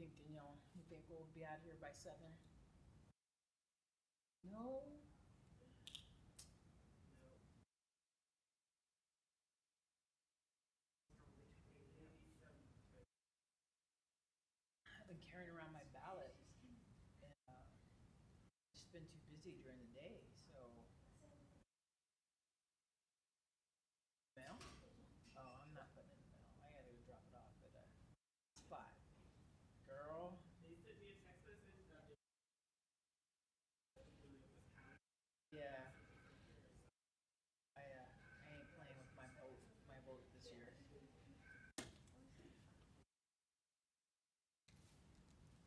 think, you think we'll be out here by 7? No? I've been carrying around my ballot, and just been too busy during the day, so. Mail? Oh, I'm not putting it in the mail. I gotta go drop it off at a spot. Girl. Yeah. I ain't playing with my vote this year.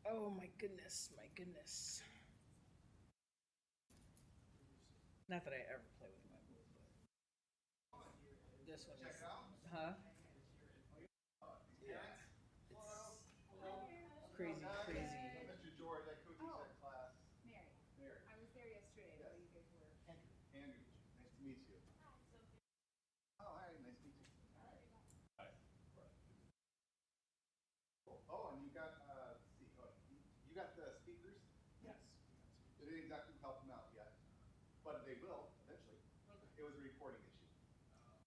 Oh my goodness, my goodness. Not that I ever play with my vote, but this one is, huh? Yeah. It's crazy, crazy. Mr. George, I coach that class. Mary. Mary. I was there yesterday while you guys were. Andrew. Andrew, nice to meet you. Oh, hi, nice to meet you. Hi. Oh, and you got, see, you got the speakers? Yes. They didn't exactly help them out yet, but they will eventually. Okay. It was a reporting issue.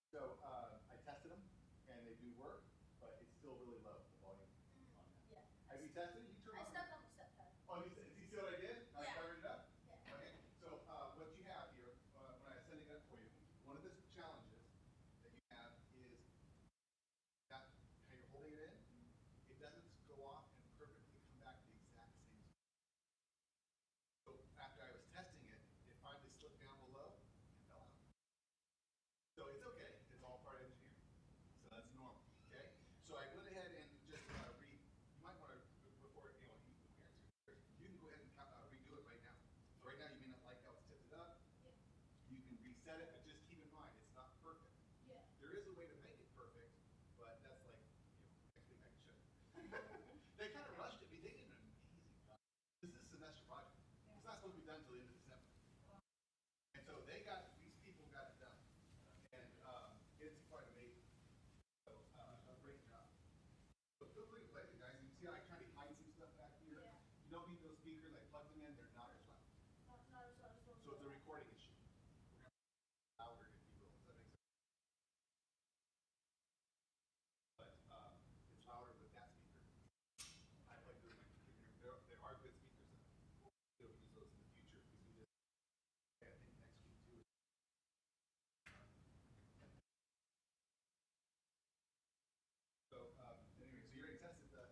So I tested them, and they do work, but it's still really low, the volume on that. Yeah. Have you tested it? You turned I on stepped on the step pad. Oh, you see what I did? I Yeah. fired it up? Yeah. Okay, so what you have here, when I send it up for you, one of the challenges that you have is that how you're holding it in, it doesn't go off and perfectly come back the exact same speed. So after I was testing it, it finally slipped down below and fell out. So it's okay, it's all part of engineering. So that's normal, okay? So I went ahead and just you might want to, before, you can go ahead and redo it right now. So right now you may not like how it's tipped it up. Yeah. You can reset it, but just keep in mind, it's not perfect. Yeah. There is a way to make it perfect, but that's like, next week I can show you. They kind of rushed it. I mean, they did an amazing job. This is a semester project. It's not supposed to be done until the end of December. And so these people got it done. And it's quite amazing. So, a great job. So feel free to play it, guys. You can see how I kind of hide some stuff back here. Yeah. You don't need those speakers. I plugged them in. They're not as loud. Not as loud as those. So it's a recording issue. Louder, if you will. Does that make sense? But it's louder with that speaker. I plugged them in my computer. There are good speakers. We'll use those in the future because we just, I think next week too. So anyway, so you already tested the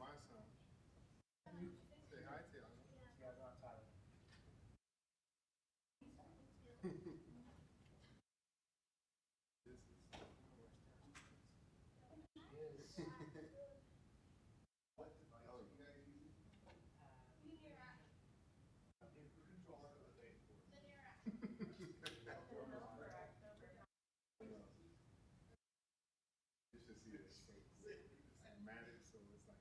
my son. Say hi, Tiana. Yeah, go on Tyler. This is What device are you guys using? Who's all of the thing for? You should see this. It's pneumatic, so it's like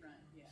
front, yeah.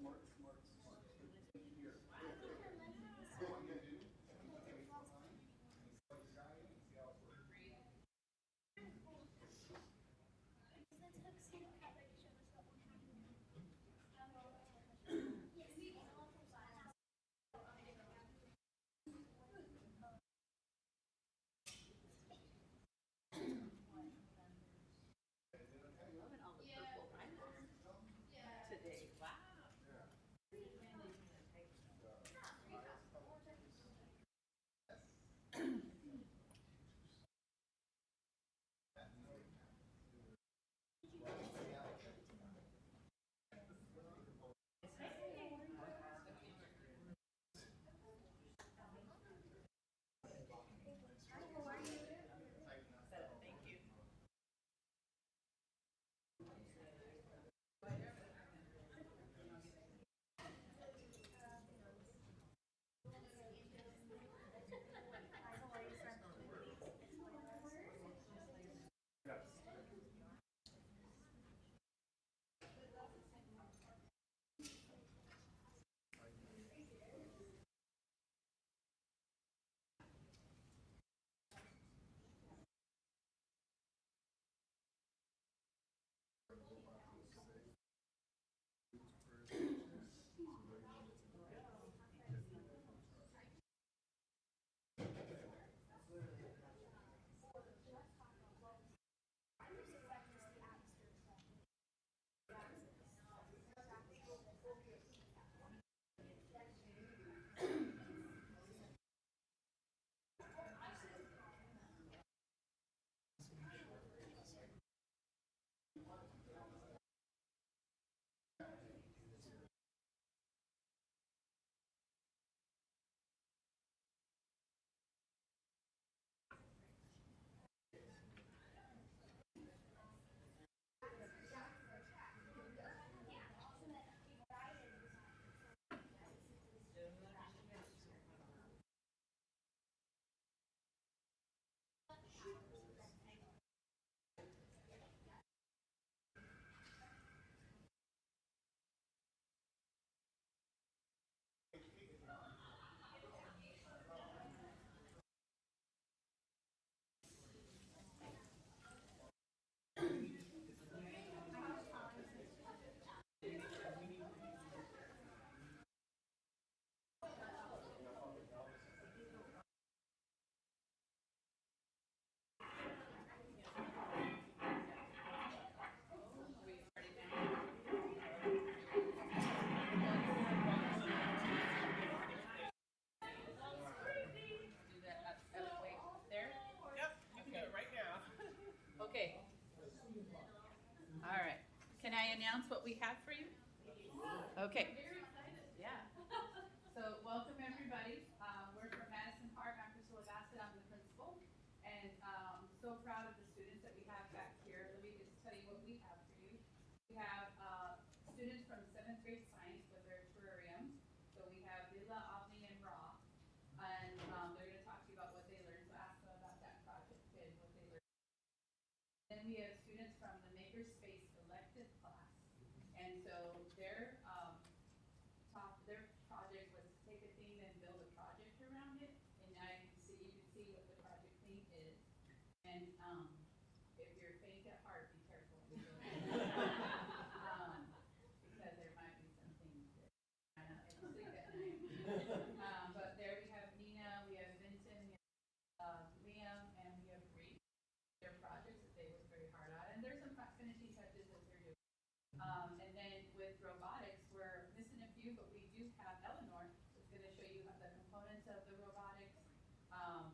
Loving all the purple rhinos today. Wow. Thank you. Okay. All right. Can I announce what we have for you? Okay. Yeah. So welcome everybody. We're from Madison Park. I'm Priscilla Bassett. I'm the principal. And so proud of the students that we have back here. Let me just tell you what we have for you. We have students from 7th grade science with their terrarium. So we have Lila, Avni, and Ra. And they're going to talk to you about what they learned. So ask them about that project and what they learned. Then we have students from the Makerspace elective class. And so their project was to take a theme and build a project around it. And now you can see what the project theme is. And if you're faint at heart, be careful. Because there might be some things that might not make you sleep at night. But there we have Nina, we have Vincent, we have Liam, and we have Reed. Their projects that they work very hard on. And there's some finishing touches as they're doing. And then with robotics, we're missing a few, but we do have Eleanor who's going to show you the components of the robotics.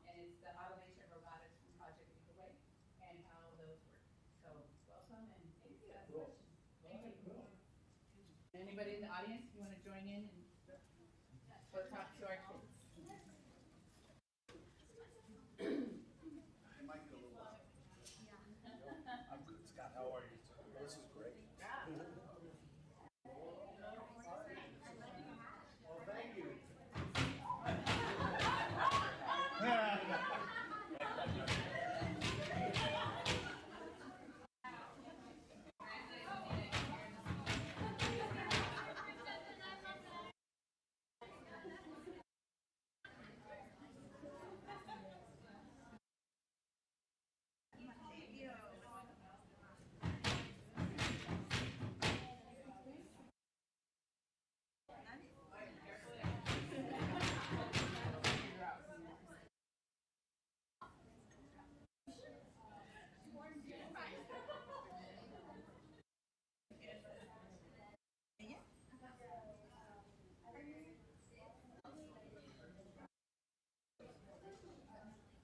And it's the automation robotics from Project Lead and how those work. So welcome and thanks for that question. Thank you. Anybody in the audience, if you want to join in and go talk to our kids. It might get a little loud. I'm Scott. How are you? This is great. Well, thank you.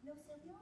No, Silvio?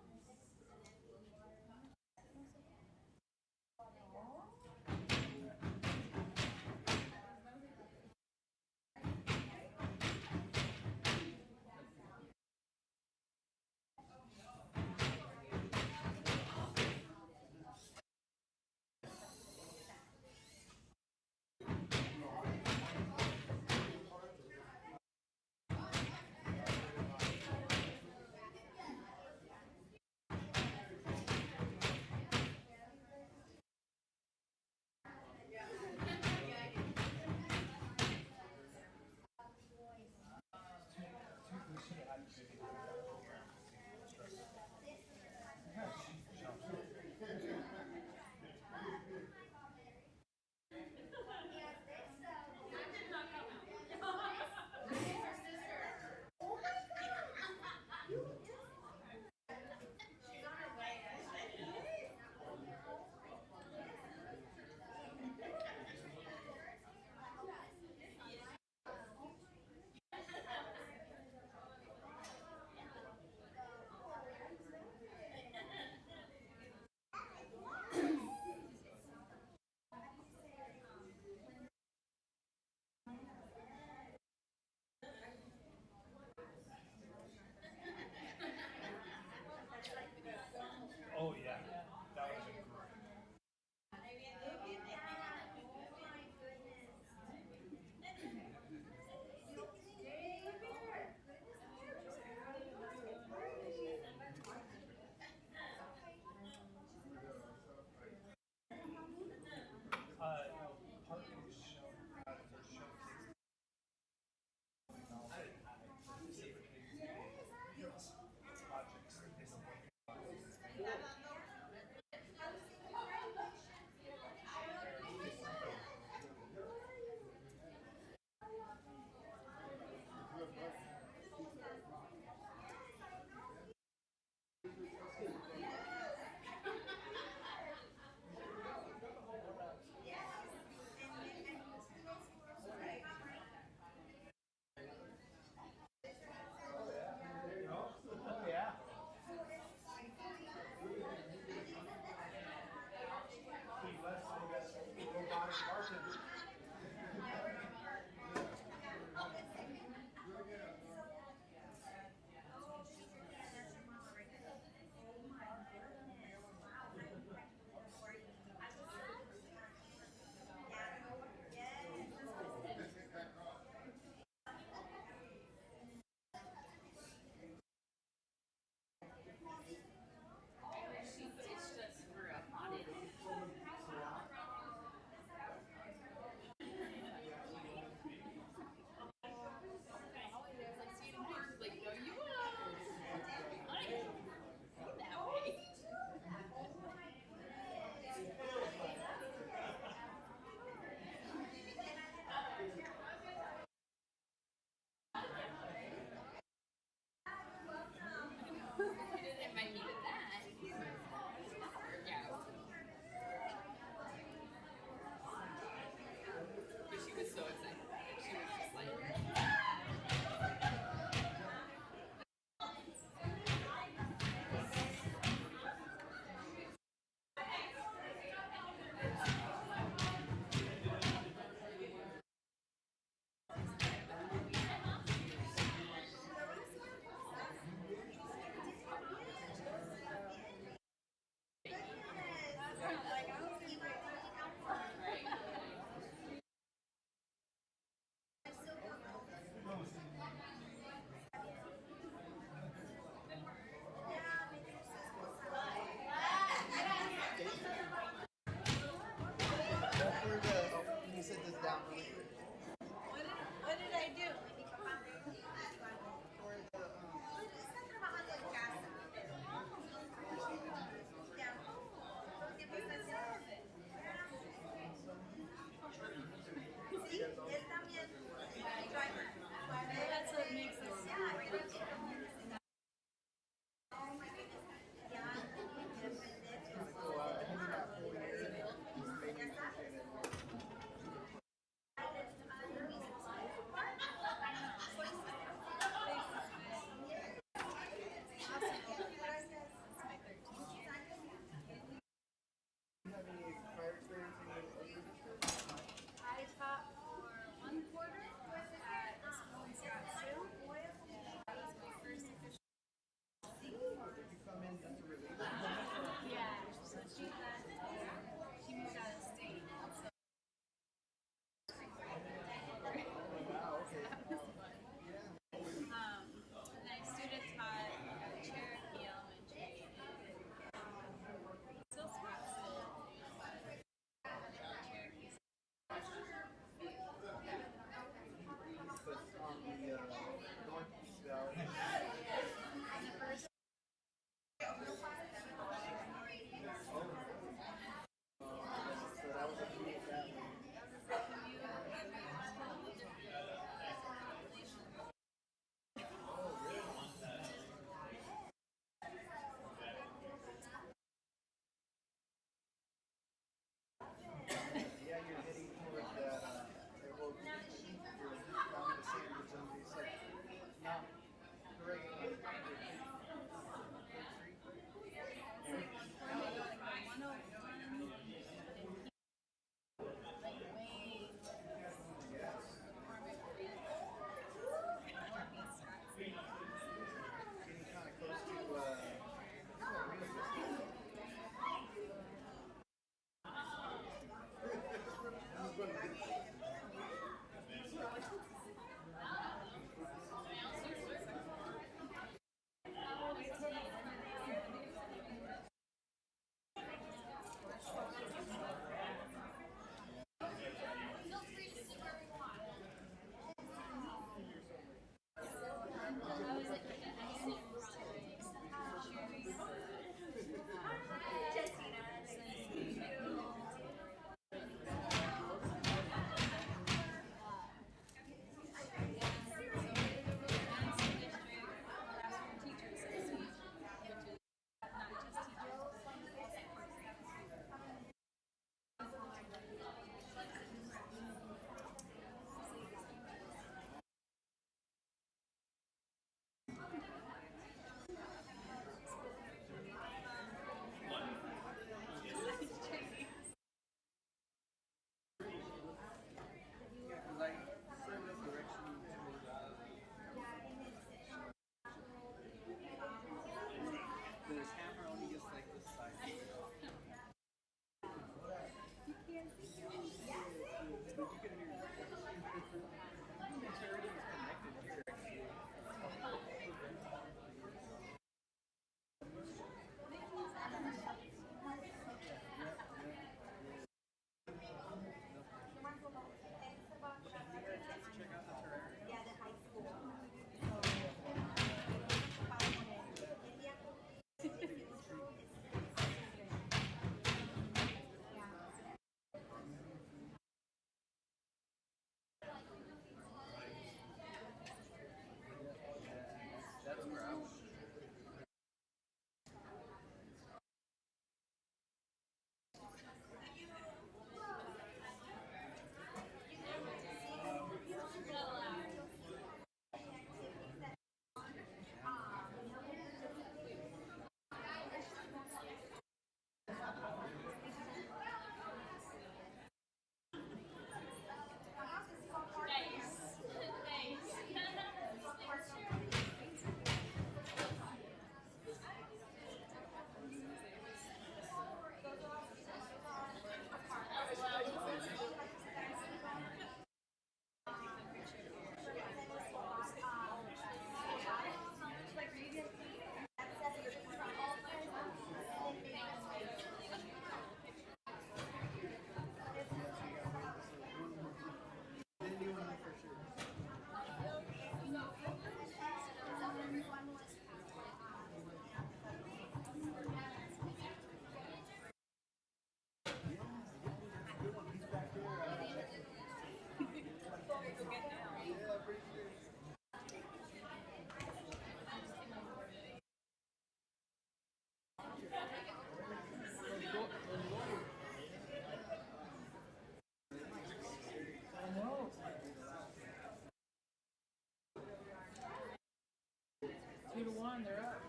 on, they're up.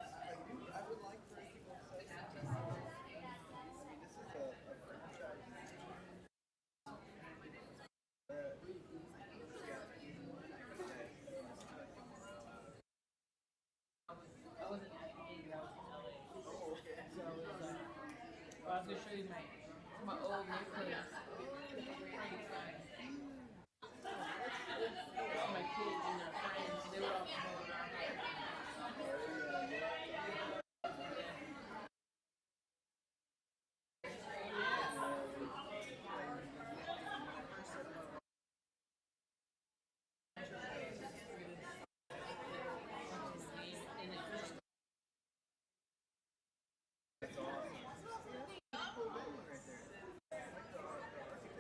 I would like for it to go south. I mean, this is a franchise. I wasn't in Vegas, I was in LA. Oh, okay. So it was, well, I was gonna show you my old neighborhood. Pretty funny. My kids and their friends, they were all coming around here.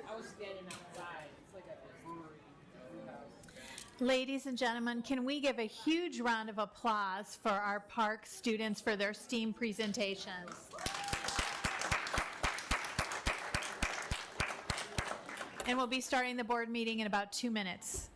I was standing outside. It's like a brewery house. Ladies and gentlemen, can we give a huge round of applause for our park students for their STEAM presentations? And we'll be starting the board meeting in about 2 minutes.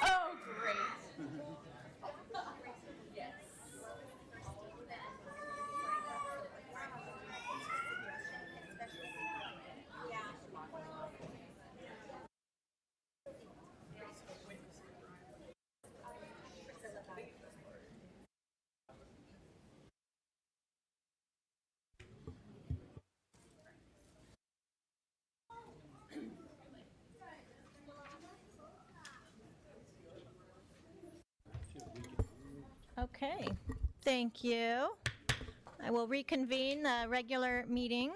Oh, great. Yes. Okay, thank you. I will reconvene the regular meeting.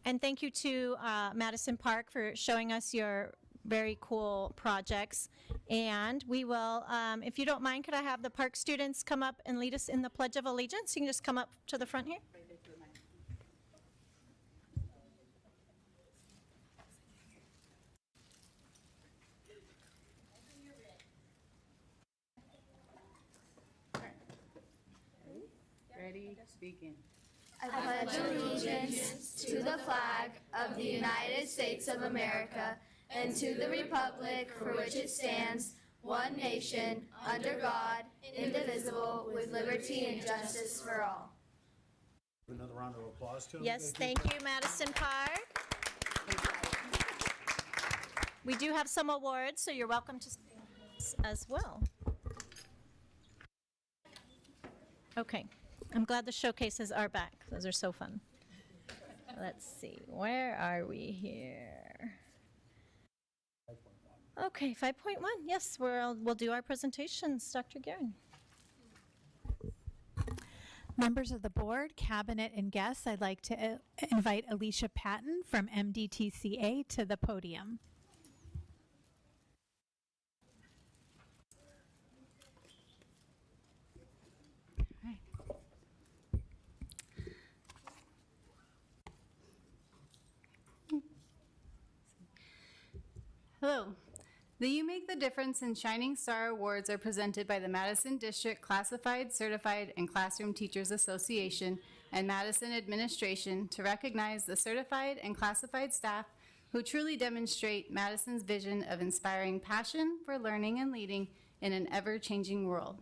And thank you to Madison Park for showing us your very cool projects. And we will, if you don't mind, could I have the park students come up and lead us in the Pledge of Allegiance? You can just come up to the front here. Ready, begin. I pledge allegiance to the flag of the United States of America and to the republic for which it stands, one nation, under God, indivisible, with liberty and justice for all. Another round of applause to him. Yes, thank you, Madison Park. We do have some awards, so you're welcome to stay as well. Okay, I'm glad the showcases are back. Those are so fun. Let's see, where are we here? Okay, 5.1, yes, we'll do our presentations. Dr. Guerin. Members of the board, cabinet, and guests, I'd like to invite Alicia Patton from MDTCA to the podium. The You Make the Difference and Shining Star Awards are presented by the Madison District Classified, Certified, and Classroom Teachers Association and Madison Administration to recognize the certified and classified staff who truly demonstrate Madison's vision of inspiring passion for learning and leading in an ever-changing world.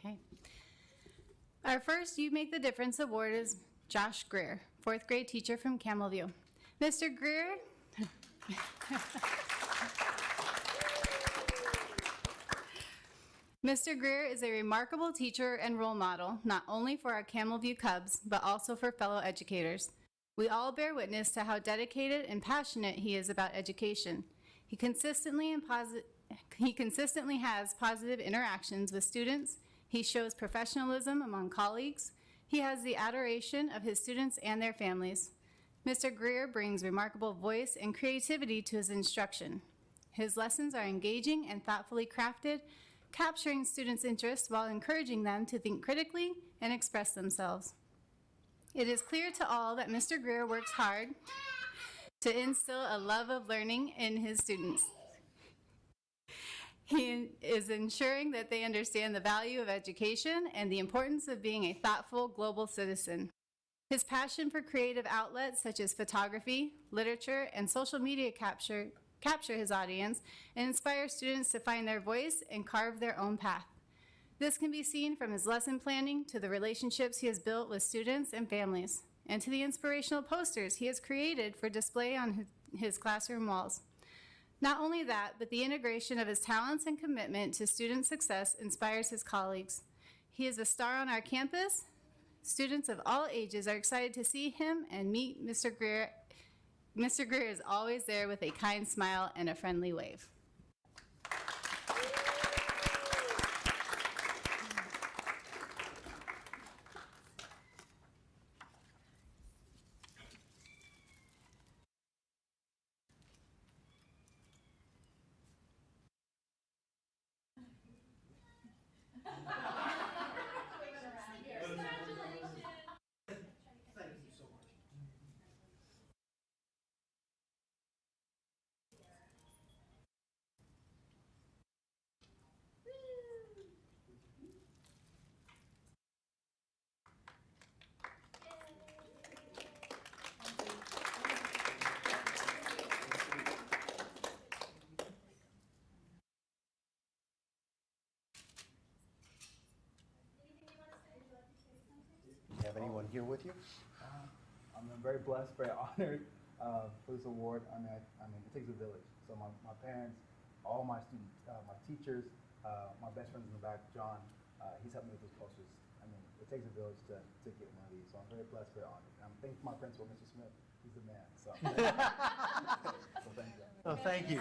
Okay. Our first You Make the Difference award is Josh Greer, fourth grade teacher from Camelview. Mr. Greer, Mr. Greer is a remarkable teacher and role model, not only for our Camelview Cubs, but also for fellow educators. We all bear witness to how dedicated and passionate he is about education. He consistently has positive interactions with students. He shows professionalism among colleagues. He has the adoration of his students and their families. Mr. Greer brings remarkable voice and creativity to his instruction. His lessons are engaging and thoughtfully crafted, capturing students' interest while encouraging them to think critically and express themselves. It is clear to all that Mr. Greer works hard to instill a love of learning in his students. He is ensuring that they understand the value of education and the importance of being a thoughtful global citizen. His passion for creative outlets such as photography, literature, and social media capture his audience and inspire students to find their voice and carve their own path. This can be seen from his lesson planning to the relationships he has built with students and families, and to the inspirational posters he has created for display on his classroom walls. Not only that, but the integration of his talents and commitment to student success inspires his colleagues. He is a star on our campus. Students of all ages are excited to see him and meet Mr. Greer. Mr. Greer is always there with a kind smile and a friendly wave. Do you have anyone here with you? I'm very blessed, very honored for this award. I mean, it takes a village. So my parents, all my students, my teachers, my best friends in the back, John, he's helped me with those posters. I mean, it takes a village to get one of these. So I'm very blessed, very honored. And I'm thankful for my principal, Mr. Smith. He's the man. So, so thank you. Oh, thank you.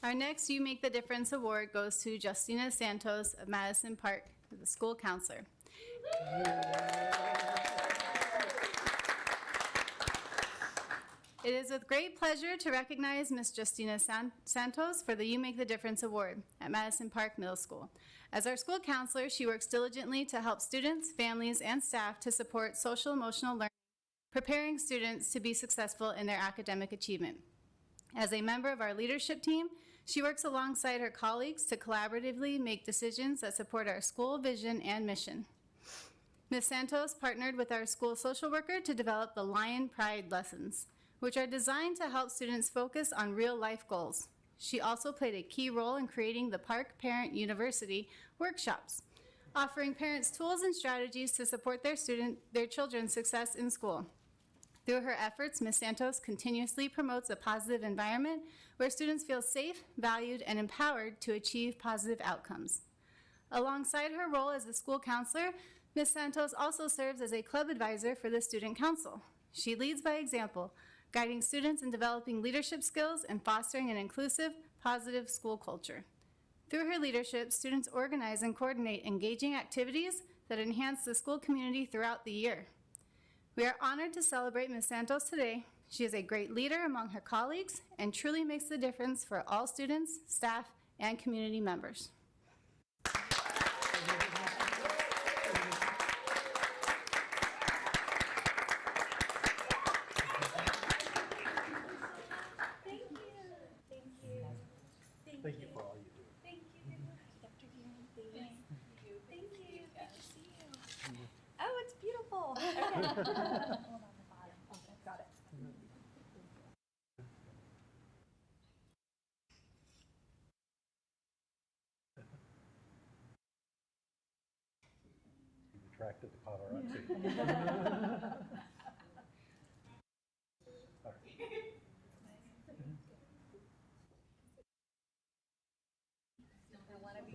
Our next You Make the Difference award goes to Justina Santos of Madison Park, the school counselor. It is with great pleasure to recognize Ms. Justina Santos for the You Make the Difference Award at Madison Park Middle School. As our school counselor, she works diligently to help students, families, and staff to support social-emotional learning, preparing students to be successful in their academic achievement. As a member of our leadership team, she works alongside her colleagues to collaboratively make decisions that support our school vision and mission. Ms. Santos partnered with our school social worker to develop the Lion Pride lessons, which are designed to help students focus on real-life goals. She also played a key role in creating the Park Parent University workshops, offering parents tools and strategies to support their children's success in school. Through her efforts, Ms. Santos continuously promotes a positive environment where students feel safe, valued, and empowered to achieve positive outcomes. Alongside her role as a school counselor, Ms. Santos also serves as a club advisor for the Student Council. She leads by example, guiding students in developing leadership skills and fostering an inclusive, positive school culture. Through her leadership, students organize and coordinate engaging activities that enhance the school community throughout the year. We are honored to celebrate Ms. Santos today. She is a great leader among her colleagues and truly makes the difference for all students, staff, and community members. Thank you for all you do. Thank you. Dr. Dean, please. Thank you. Good to see you. Oh, it's beautiful. Okay. Hold on the bottom. Okay, got it. You attracted the paparazzi. All right.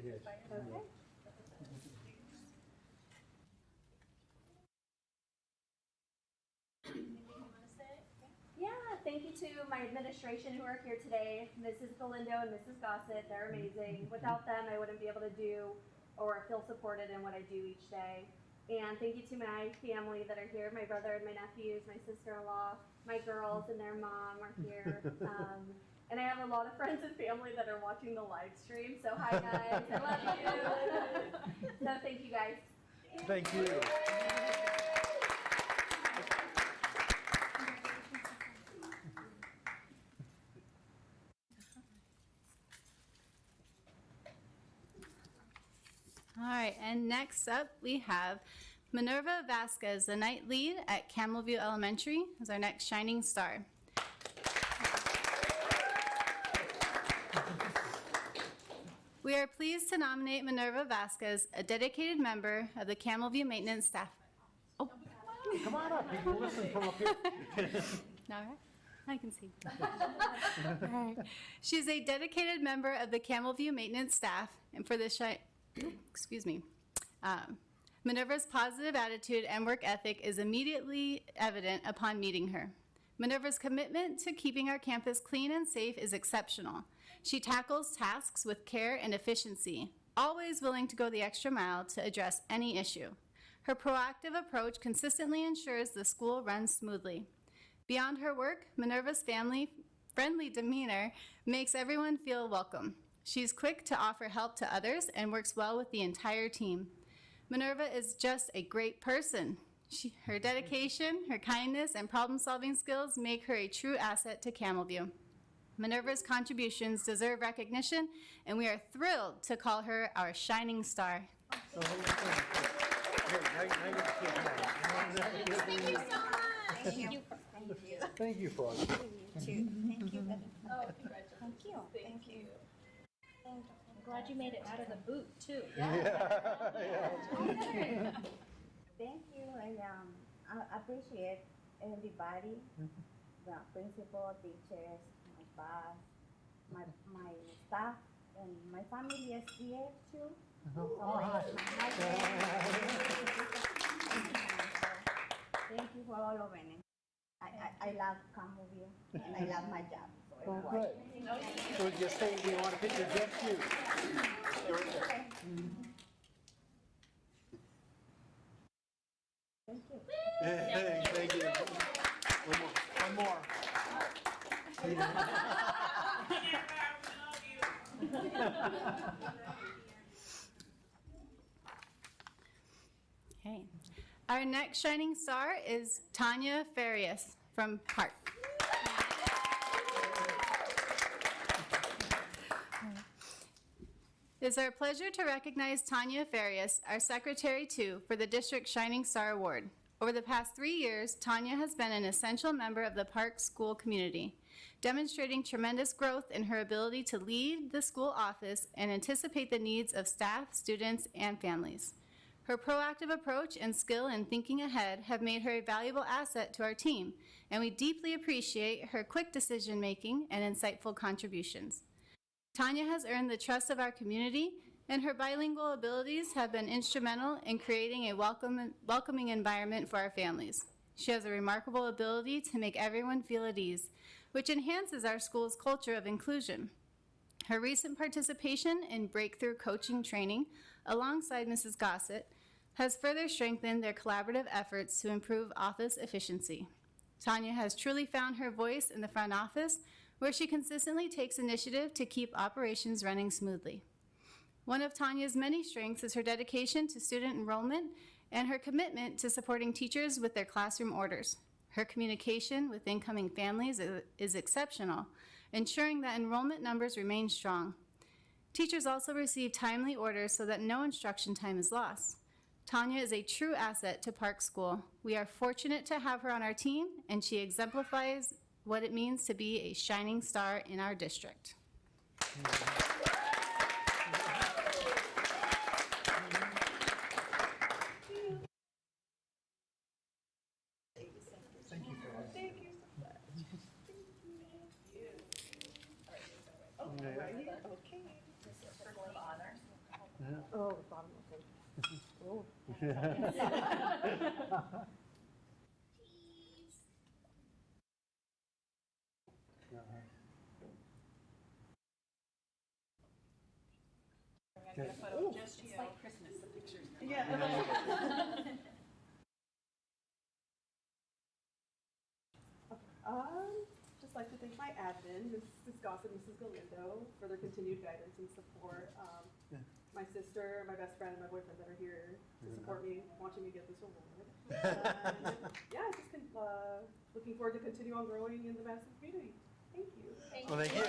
Yes. Okay. Yeah, thank you to my administration who are here today, Mrs. Galindo and Mrs. Gossett. They're amazing. Without them, I wouldn't be able to do or feel supported in what I do each day. And thank you to my family that are here, my brother and my nephews, my sister-in-law, my girls and their mom are here. And I have a lot of friends and family that are watching the live stream. So hi guys, I love you. So thank you guys. Thank you. All right, and next up we have Minerva Vasquez, the night lead at Camelview Elementary, as our next shining star. We are pleased to nominate Minerva Vasquez, a dedicated member of the Camelview maintenance staff. Oh, Come on up, you can listen from up here. all right, I can see. All right. She's a dedicated member of the Camelview maintenance staff, and for this Minerva's positive attitude and work ethic is immediately evident upon meeting her. Minerva's commitment to keeping our campus clean and safe is exceptional. She tackles tasks with care and efficiency, always willing to go the extra mile to address any issue. Her proactive approach consistently ensures the school runs smoothly. Beyond her work, Minerva's family-friendly demeanor makes everyone feel welcome. She's quick to offer help to others and works well with the entire team. Minerva is just a great person. Her dedication, her kindness, and problem-solving skills make her a true asset to Camelview. Minerva's contributions deserve recognition, and we are thrilled to call her our shining star. Thank you so much. Thank you for all you do. Thank you. Thank you. I'm glad you made it out of the boot too. Thank you, and I appreciate everybody, the principal, teachers, my boss, my staff, and my family is here too. Thank you for all of it. I love Camelview, and I love my job. So Oh, good. So just say, do you want a picture of just you? Thank you. Thank you. One more. Okay. Our next shining star is Tanya Farias from Park. It is our pleasure to recognize Tanya Farias, our Secretary 2, for the District Shining Star Award. Over the past 3 years, Tanya has been an essential member of the Park School community, demonstrating tremendous growth in her ability to lead the school office and anticipate the needs of staff, students, and families. Her proactive approach and skill in thinking ahead have made her a valuable asset to our team, and we deeply appreciate her quick decision-making and insightful contributions. Tanya has earned the trust of our community, and her bilingual abilities have been instrumental in creating a welcoming environment for our families. She has a remarkable ability to make everyone feel at ease, which enhances our school's culture of inclusion. Her recent participation in breakthrough coaching training alongside Mrs. Gossett has further strengthened their collaborative efforts to improve office efficiency. Tanya has truly found her voice in the front office, where she consistently takes initiative to keep operations running smoothly. One of Tanya's many strengths is her dedication to student enrollment and her commitment to supporting teachers with their classroom orders. Her communication with incoming families is exceptional, ensuring that enrollment numbers remain strong. Teachers also receive timely orders so that no instruction time is lost. Tanya is a true asset to Park School. We are fortunate to have her on our team, and she exemplifies what it means to be a shining star in our district. Thank you for us. Thank you so much. Oh, right here, okay. Circle of honors. Oh, bottom, okay. Oh. Get a photo just like Christmas, the picture. Yeah. Just like to thank my admin, Mrs. Gossett and Mrs. Galindo, for their continued guidance and support. My sister, my best friend, and my boyfriend that are here to support me, watching me get this award. And, yeah, just looking forward to continue on growing in the Madison community. Thank you. Well, thank you.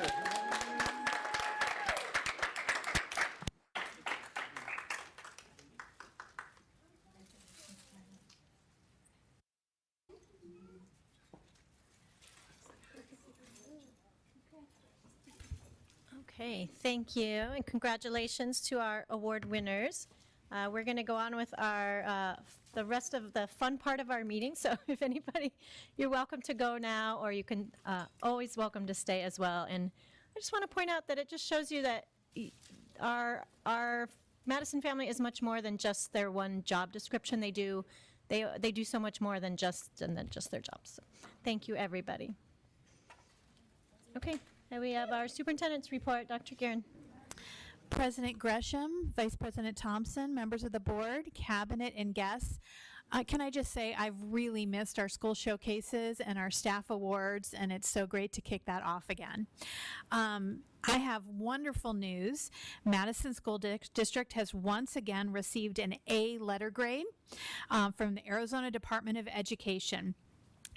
Okay, thank you, and congratulations to our award winners. We're going to go on with our the rest of the fun part of our meeting, so if anybody, you're welcome to go now, or you can always welcome to stay as well. And I just want to point out that it just shows you that our Madison family is much more than just their one job description. They do so much more than just their jobs. So, thank you, everybody. Okay. And we have our superintendent's report, Dr. Guerin. President Gresham, Vice President Thompson, members of the board, cabinet, and guests. Can I just say I've really missed our school showcases and our staff awards, and it's so great to kick that off again. I have wonderful news. Madison School District has once again received an A letter grade from the Arizona Department of Education.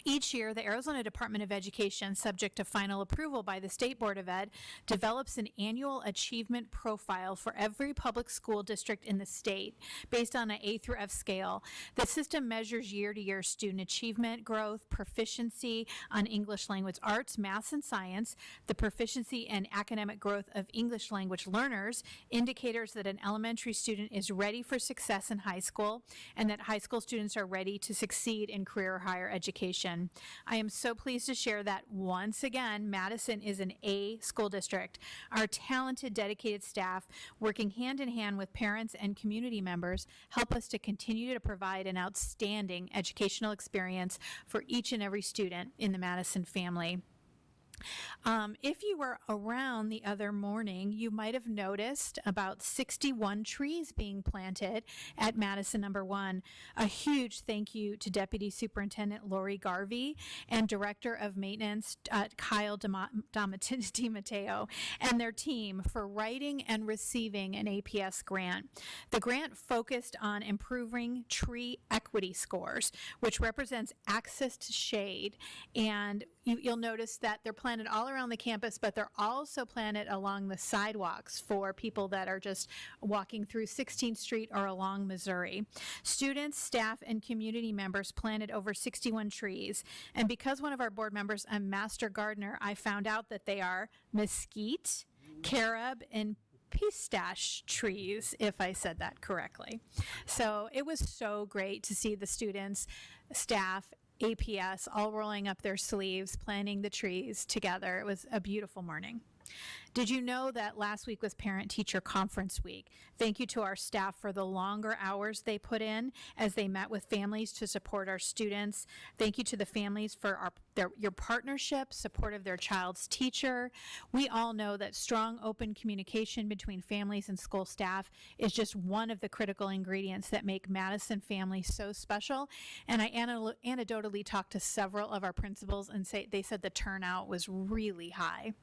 Each year, the Arizona Department of Education, subject to final approval by the State Board of Ed, develops an annual achievement profile for every public school district in the state based on an A through F scale. The system measures year-to-year student achievement, growth, proficiency on English language arts, math, and science, the proficiency and academic growth of English language learners, indicators that an elementary student is ready for success in high school, and that high school students are ready to succeed in career or higher education. I am so pleased to share that once again, Madison is an A school district. Our talented, dedicated staff, working hand in hand with parents and community members, help us to continue to provide an outstanding educational experience for each and every student in the Madison family. If you were around the other morning, you might have noticed about 61 trees being planted at Madison Number 1. A huge thank you to Deputy Superintendent Lori Garvey and Director of Maintenance Kyle DiMatteo and their team for writing and receiving an APS grant. The grant focused on improving tree equity scores, which represents access to shade, and you'll notice that they're planted all around the campus, but they're also planted along the sidewalks for people that are just walking through 16th Street or along Missouri. Students, staff, and community members planted over 61 trees. And because one of our board members, a master gardener, I found out that they are mesquite, carob, and pistache trees, if I said that correctly. So it was so great to see the students, staff, APS all rolling up their sleeves, planting the trees together. It was a beautiful morning. Did you know that last week was Parent-Teacher Conference Week? Thank you to our staff for the longer hours they put in as they met with families to support our students. Thank you to the families for your partnership, support of their child's teacher. We all know that strong, open communication between families and school staff is just one of the critical ingredients that make Madison families so special. And I anecdotally talked to several of our principals, and they said the turnout was really high.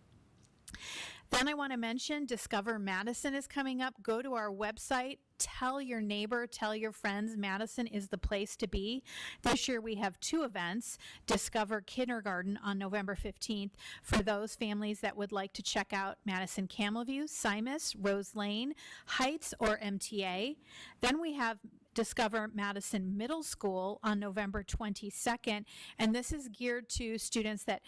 Then I want to mention Discover Madison is coming up. Go to our website, tell your neighbor, tell your friends, Madison is the place to be. This year we have 2 events. Discover Kindergarten on November 15th for those families that would like to check out Madison Camelview, Simus, Rose Lane, Heights, or MTA. Then we have Discover Madison Middle School on November 22nd, and this is geared to students that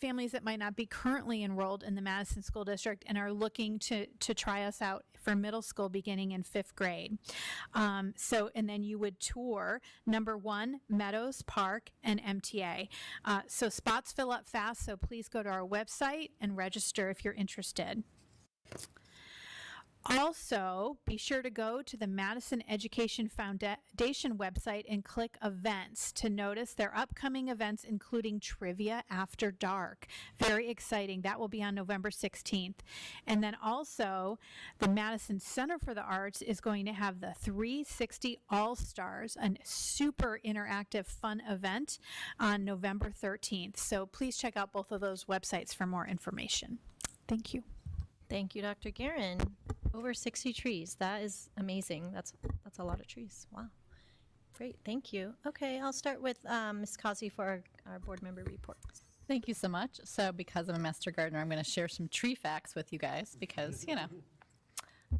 families that might not be currently enrolled in the Madison School District and are looking to try us out for middle school beginning in 5th grade. And then you would tour Number 1, Meadows Park, and MTA. So spots fill up fast, so please go to our website and register if you're interested. Also, be sure to go to the Madison Education Foundation website and click events to notice their upcoming events, including Trivia After Dark. Very exciting. That will be on November 16th. And then also, the Madison Center for the Arts is going to have the 360 All-Stars, a super interactive, fun event on November 13th. So please check out both of those websites for more information. Thank you. Thank you, Dr. Guerin. Over 60 trees. That is amazing. That's a lot of trees. Wow. Great. Thank you. Okay, I'll start with Ms. Causey for our board member reports. Thank you so much. So because I'm a master gardener, I'm going to share some tree facts with you guys because,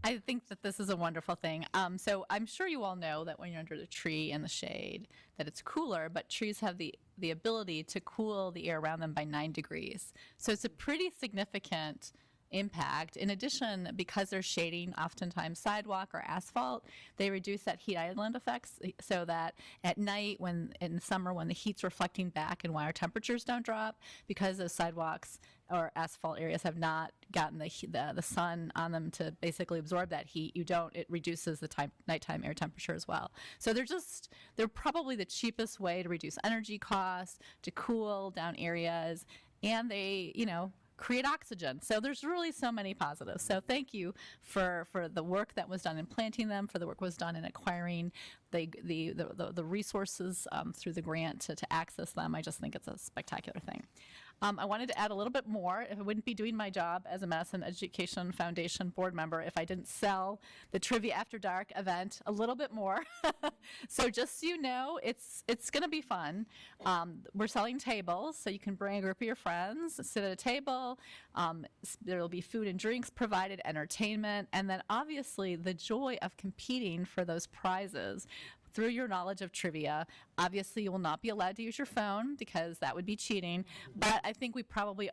I think that this is a wonderful thing. So I'm sure you all know that when you're under the tree in the shade, that it's cooler, but trees have the ability to cool the air around them by 9 degrees. So it's a pretty significant impact. In addition, because they're shading oftentimes sidewalk or asphalt, they reduce that heat island effects so that at night in the summer when the heat's reflecting back and why our temperatures don't drop, because those sidewalks or asphalt areas have not gotten the sun on them to basically absorb that heat, it reduces the nighttime air temperature as well. So they're probably the cheapest way to reduce energy costs, to cool down areas, and they, create oxygen. So there's really so many positives. So thank you for the work that was done in planting them, for the work was done in acquiring the resources through the grant to access them. I just think it's a spectacular thing. I wanted to add a little bit more. I wouldn't be doing my job as a Madison Education Foundation board member if I didn't sell the Trivia After Dark event a little bit more. So just so you know, it's going to be fun. We're selling tables, so you can bring a group of your friends, sit at a table. There will be food and drinks provided, entertainment, and then obviously the joy of competing for those prizes through your knowledge of trivia. Obviously, you will not be allowed to use your phone because that would be cheating, but I think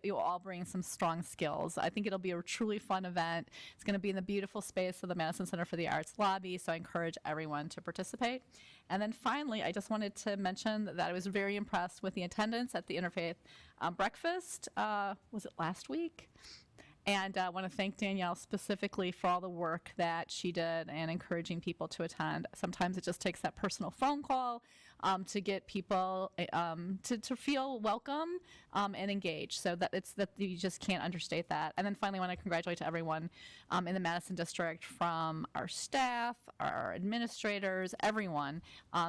you'll all bring some strong skills. I think it'll be a truly fun event. It's going to be in the beautiful space of the Madison Center for the Arts lobby, so I encourage everyone to participate. And then finally, I just wanted to mention that I was very impressed with the attendance at the Interfaith breakfast. Was it last week? And I want to thank Danielle specifically for all the work that she did and encouraging people to attend. Sometimes it just takes that personal phone call. to get people to feel welcome and engaged. So that you just can't understate that. And then finally, I want to congratulate to everyone in the Madison District, from our staff, our administrators, everyone,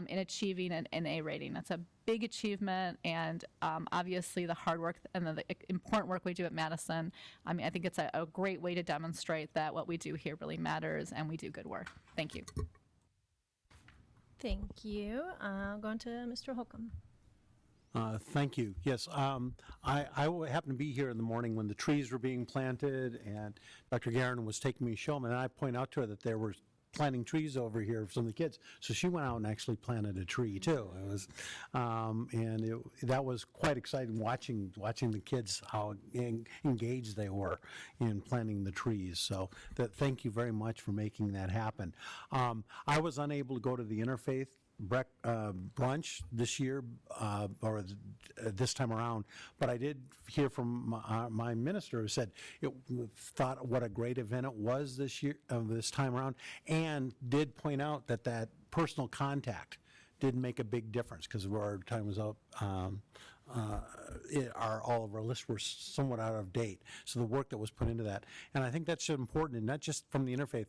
in achieving an A rating. That's a big achievement, and obviously the hard work and the important work we do at Madison. I mean, I think it's a great way to demonstrate that what we do here really matters and we do good work. Thank you. Thank you. Going to Mr. Holcomb. Thank you. Yes, I happened to be here in the morning when the trees were being planted, and Dr. Guerin was taking me to show them, and I point out to her that there were planting trees over here for some of the kids. So she went out and actually planted a tree too. It was, that was quite exciting watching the kids, how engaged they were in planting the trees. So thank you very much for making that happen. I was unable to go to the interfaith brunch this year, or this time around, but I did hear from my minister, who said thought what a great event it was this year, this time around, and did point out that personal contact did make a big difference, because our time was up. All of our lists were somewhat out of date. So the work that was put into that, and I think that's important, and not just from the interfaith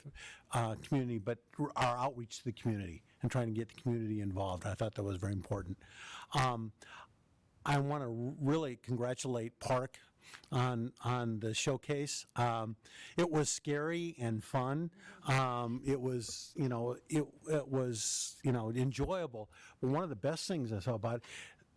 community, but our outreach to the community and trying to get the community involved. I thought that was very important. I want to really congratulate Park on the showcase. It was scary and fun. It was enjoyable. But one of the best things I saw about it,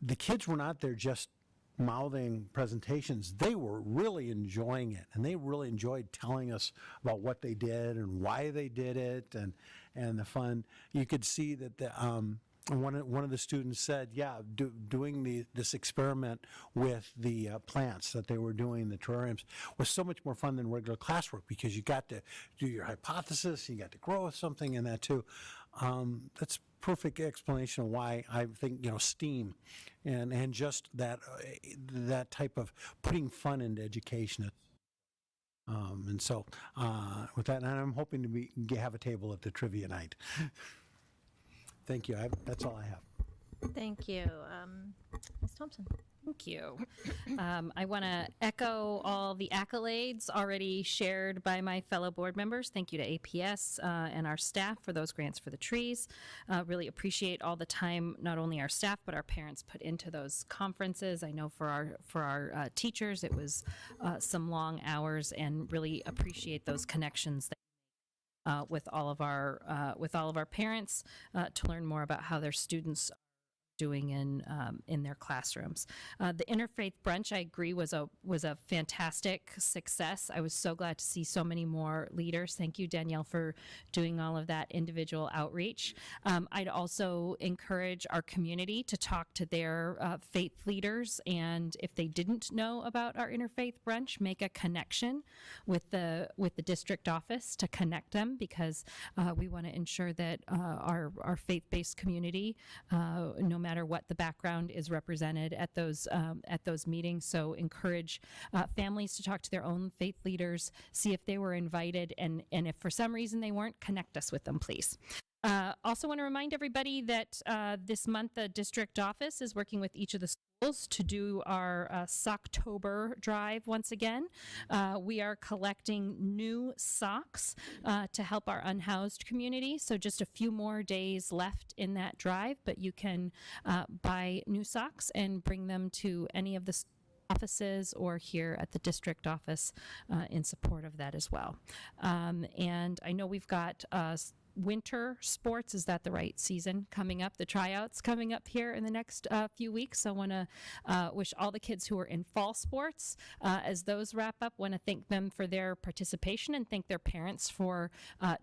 the kids were not there just mouthing presentations. They were really enjoying it, and they really enjoyed telling us about what they did and why they did it, and the fun. You could see that one of the students said, yeah, doing this experiment with the plants that they were doing in the terrariums was so much more fun than regular classwork, because you got to do your hypothesis, you got to grow with something in that too. That's perfect explanation of why I think STEAM and just that type of putting fun into education. And so with that, and I'm hoping to have a table at the trivia night. Thank you. That's all I have. Thank you. Ms. Thompson. Thank you. I want to echo all the accolades already shared by my fellow board members. Thank you to APS and our staff for those grants for the trees. Really appreciate all the time not only our staff but our parents put into those conferences. I know for our teachers it was some long hours, and really appreciate those connections that with all of our parents to learn more about how their students doing in their classrooms. The interfaith brunch, I agree, was a fantastic success. I was so glad to see so many more leaders. Thank you, Danielle, for doing all of that individual outreach. I'd also encourage our community to talk to their faith leaders, and if they didn't know about our interfaith brunch, make a connection with the district office to connect them, because we want to ensure that our faith-based community, no matter what the background, is represented at those meetings. So encourage families to talk to their own faith leaders, see if they were invited, and if for some reason they weren't, connect us with them, please. Also want to remind everybody that this month the district office is working with each of the schools to do our Socktober drive once again. We are collecting new socks to help our unhoused community. So just a few more days left in that drive, but you can buy new socks and bring them to any of the offices or here at the district office in support of that as well. And I know we've got winter sports, is that the right season, coming up, the tryouts coming up here in the next few weeks. So I want to wish all the kids who are in fall sports, as those wrap up, want to thank them for their participation and thank their parents for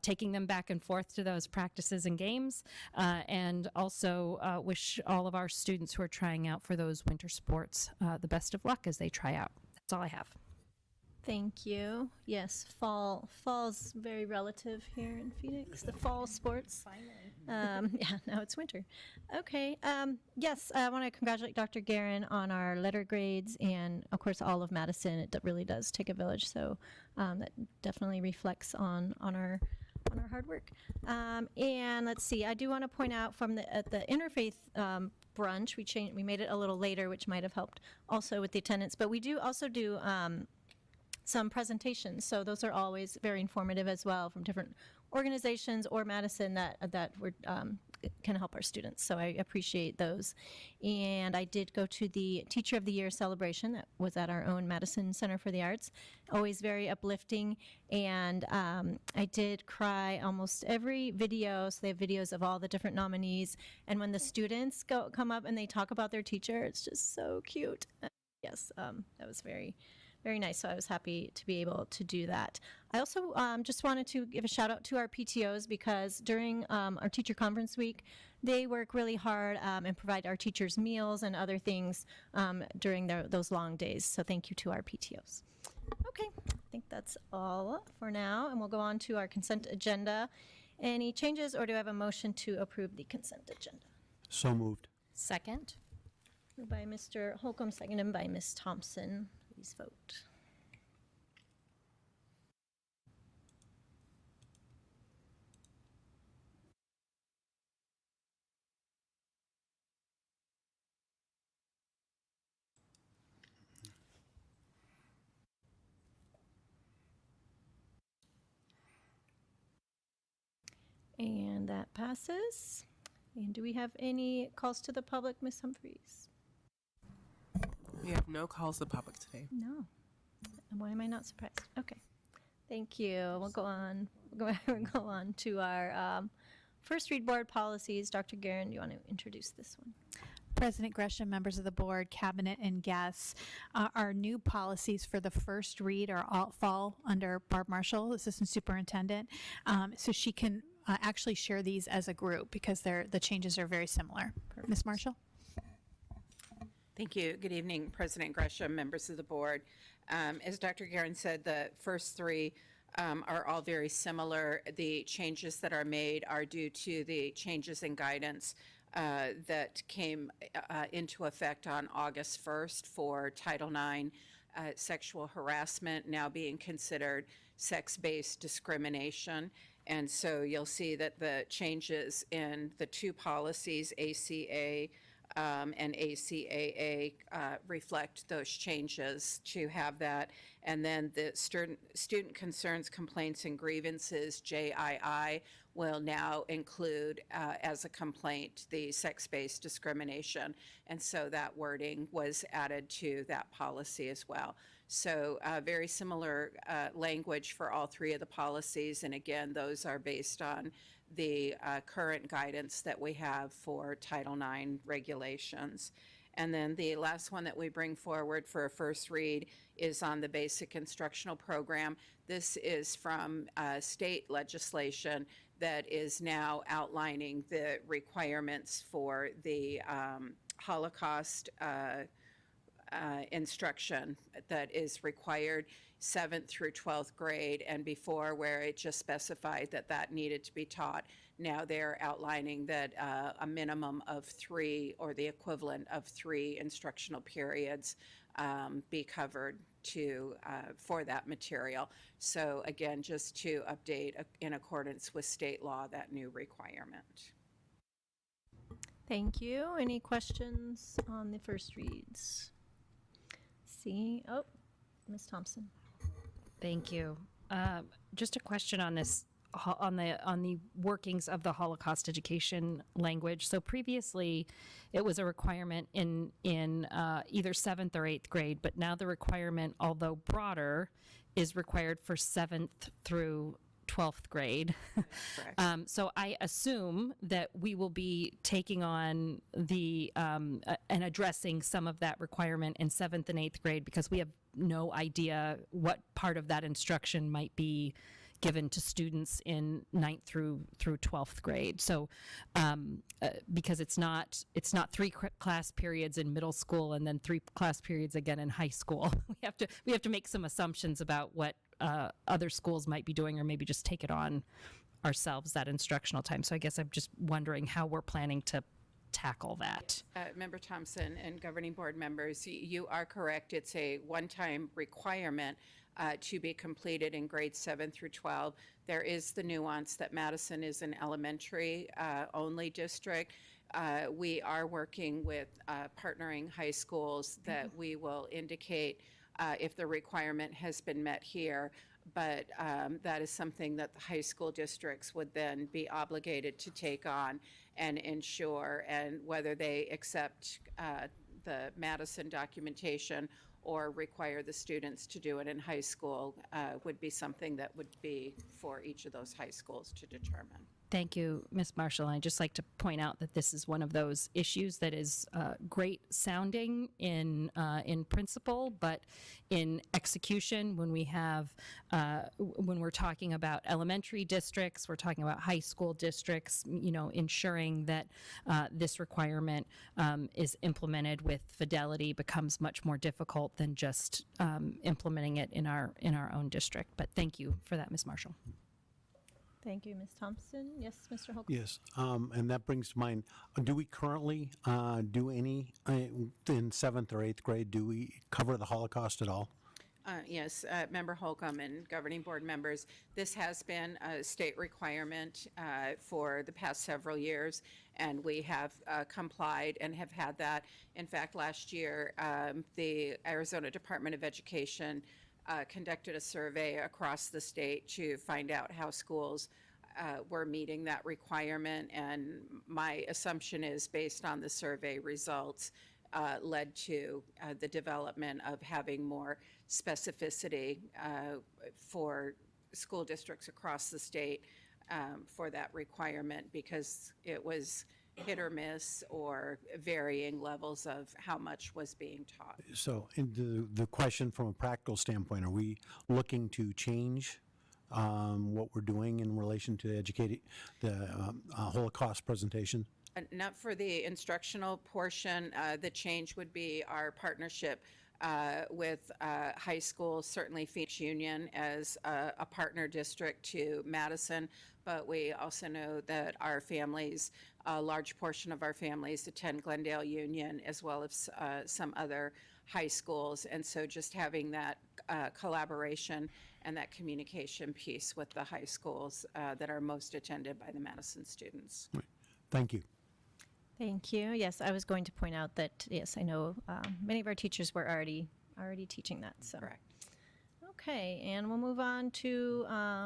taking them back and forth to those practices and games, and also wish all of our students who are trying out for those winter sports the best of luck as they try out. That's all I have. Thank you. Yes, fall's very relative here in Phoenix. The fall sports. Finally. Yeah, now it's winter. Okay. Yes, I want to congratulate Dr. Guerin on our letter grades, and of course all of Madison. It really does take a village, so that definitely reflects on our on our hard work. And let's see, I do want to point out from at the interfaith brunch, we made it a little later, which might have helped also with the attendance. But we do also do some presentations, so those are always very informative as well from different organizations or Madison that were can help our students. So I appreciate those. And I did go to the Teacher of the Year celebration that was at our own Madison Center for the Arts. Always very uplifting. And I did cry almost every video. So they have videos of all the different nominees. And when the students come up and they talk about their teacher, it's just so cute. Yes, that was very nice, so I was happy to be able to do that. I also just wanted to give a shout out to our PTOs because during our teacher conference week, they work really hard and provide our teachers meals and other things during those long days. So thank you to our PTOs. Okay, I think that's all for now, and we'll go on to our consent agenda. Any changes, or do I have a motion to approve the consent agenda? So moved. Second. Moved by Mr. Holcomb, seconded by Ms. Thompson. Please vote. And that passes. And do we have any calls to the public, Ms. Humphries? We have no calls to the public today. No. Why am I not surprised? Okay. Thank you. We'll go on. We'll go on to our first read board policies. Dr. Guerin, do you want to introduce this one? President Gresham, members of the board, cabinet, and guests, our new policies for the first read are all fall under Barb Marshall, Assistant Superintendent, so she can actually share these as a group because the changes are very similar. Ms. Marshall? Thank you. Good evening, President Gresham, members of the board. As Dr. Guerin said, the first three are all very similar. The changes that are made are due to the changes in guidance that came into effect on August 1st for Title IX sexual harassment now being considered sex-based discrimination. And so you'll see that the changes in the two policies, ACA and ACAA, reflect those changes to have that. And then the student concerns, complaints, and grievances, JII, will now include as a complaint the sex-based discrimination. And so that wording was added to that policy as well. So very similar language for all three of the policies. And again, those are based on the current guidance that we have for Title IX regulations. And then the last one that we bring forward for a first read is on the basic instructional program. This is from state legislation that is now outlining the requirements for the Holocaust instruction that is required 7th through 12th grade, and before where it just specified that that needed to be taught. Now they're outlining that a minimum of 3 or the equivalent of 3 instructional periods be covered for that material. So again, just to update in accordance with state law that new requirement. Thank you. Any questions on the first reads? Oh, Ms. Thompson. Thank you. Just a question on this, on the workings of the Holocaust education language. So previously, it was a requirement in either 7th or 8th grade, but now the requirement, although broader, is required for 7th through 12th grade. So I assume that we will be taking on the and addressing some of that requirement in 7th and 8th grade because we have no idea what part of that instruction might be given to students in 9th through 12th grade. So because it's not 3 class periods in middle school and then 3 class periods again in high school. We have to make some assumptions about what other schools might be doing, or maybe just take it on ourselves, that instructional time. So I guess I'm just wondering how we're planning to tackle that. Member Thompson and governing board members, you are correct. It's a one-time requirement. to be completed in grades 7 through 12. There is the nuance that Madison is an elementary only district. We are working with partnering high schools that we will indicate if the requirement has been met here, but that is something that the high school districts would then be obligated to take on and ensure, and whether they accept the Madison documentation or require the students to do it in high school would be something that would be for each of those high schools to determine. Thank you, Ms. Marshall. I'd just like to point out that this is one of those issues that is great sounding in principle, but in execution, when we have, when we're talking about elementary districts, we're talking about high school districts, you know, ensuring that this requirement is implemented with fidelity becomes much more difficult than just implementing it in our own district. But thank you for that, Ms. Marshall. Thank you, Ms. Thompson. Yes, Mr. Holcomb? Yes, and that brings to mind, do we currently do any, in 7th or 8th grade, do we cover the Holocaust at all? Yes, Member Holcomb and governing board members, this has been a state requirement for the past several years, and we have complied and have had that. In fact, last year, the Arizona Department of Education conducted a survey across the state to find out how schools were meeting that requirement, and my assumption is, based on the survey results, led to the development of having more specificity for school districts across the state for that requirement, because it was hit or miss or varying levels of how much was being taught. So the question from a practical standpoint, are we looking to change what we're doing in relation to educating the Holocaust presentation? Not for the instructional portion. The change would be our partnership with high schools, certainly Phoenix Union as a partner district to Madison, but we also know that our families, a large portion of our families attend Glendale Union as well as some other high schools, and so just having that collaboration and that communication piece with the high schools that are most attended by the Madison students. Thank you. Thank you. Yes, I was going to point out that, yes, I know many of our teachers were already teaching that, so. Correct. Okay, and we'll move on to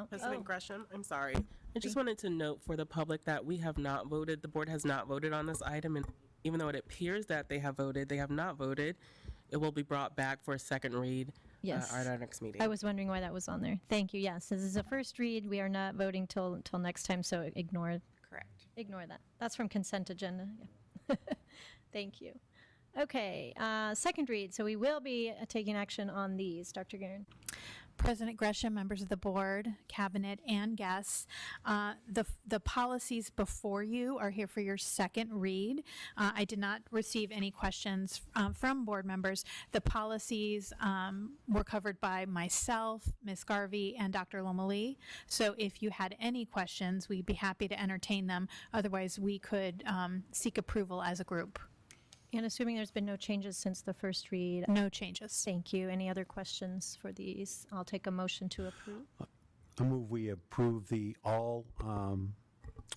President Gresham, I'm sorry. I just wanted to note for the public that we have not voted, the board has not voted on this item, and even though it appears that they have voted, they have not voted. It will be brought back for a second read Yes. at our next meeting. I was wondering why that was on there. Thank you. Yes, this is a first read. We are not voting till next time, so ignore that. That's from consent agenda. Yeah. Thank you. Okay, second read. So we will be taking action on these. Dr. Guerin. President Gresham, members of the board, cabinet, and guests, the policies before you are here for your second read. I did not receive any questions from board members. The policies were covered by myself, Ms. Garvey, and Dr. Lomeli. So if you had any questions, we'd be happy to entertain them. Otherwise, we could seek approval as a group. And assuming there's been no changes since the first read? No changes. Thank you. Any other questions for these? I'll take a motion to approve. I move we approve the all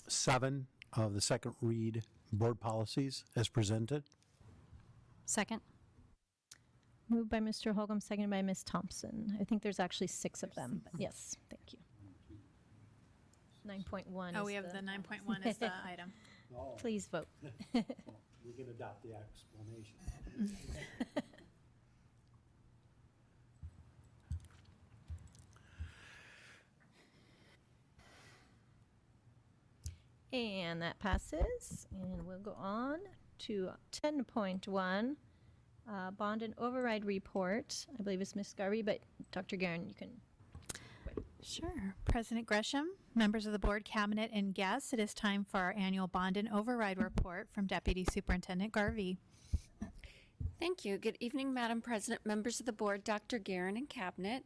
7 of the second read board policies as presented. Second. Moved by Mr. Holcomb, seconded by Ms. Thompson. I think there's actually 6 of them, but yes, thank you. 9.1 Oh, we have the 9.1 as the item. Please vote. We can adopt the explanation. And that passes. And we'll go on to 10.1, bond and override report. I believe it's Ms. Garvey, but Dr. Guerin, you can. Sure. President Gresham, members of the board, cabinet, and guests, it is time for our annual bond and override report from Deputy Superintendent Garvey. Thank you. Good evening, Madam President, members of the board, Dr. Guerin, and cabinet.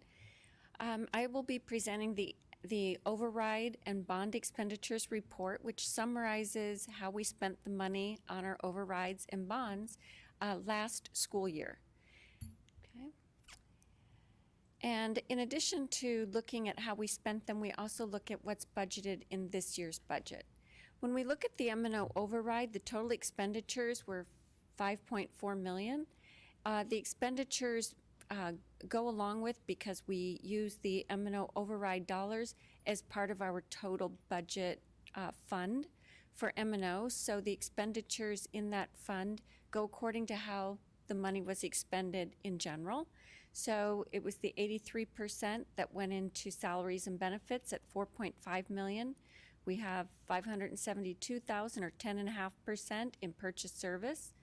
I will be presenting the override and bond expenditures report, which summarizes how we spent the money on our overrides and bonds last school year. Okay. And in addition to looking at how we spent them, we also look at what's budgeted in this year's budget. When we look at the M&O override, the total expenditures were $5.4 million. The expenditures go along with because we use the M&O override dollars as part of our total budget fund for M&O. So the expenditures in that fund go according to how the money was expended in general. So it was the 83% that went into salaries and benefits at $4.5 million. We have $572,000 or 10.5% in purchase service,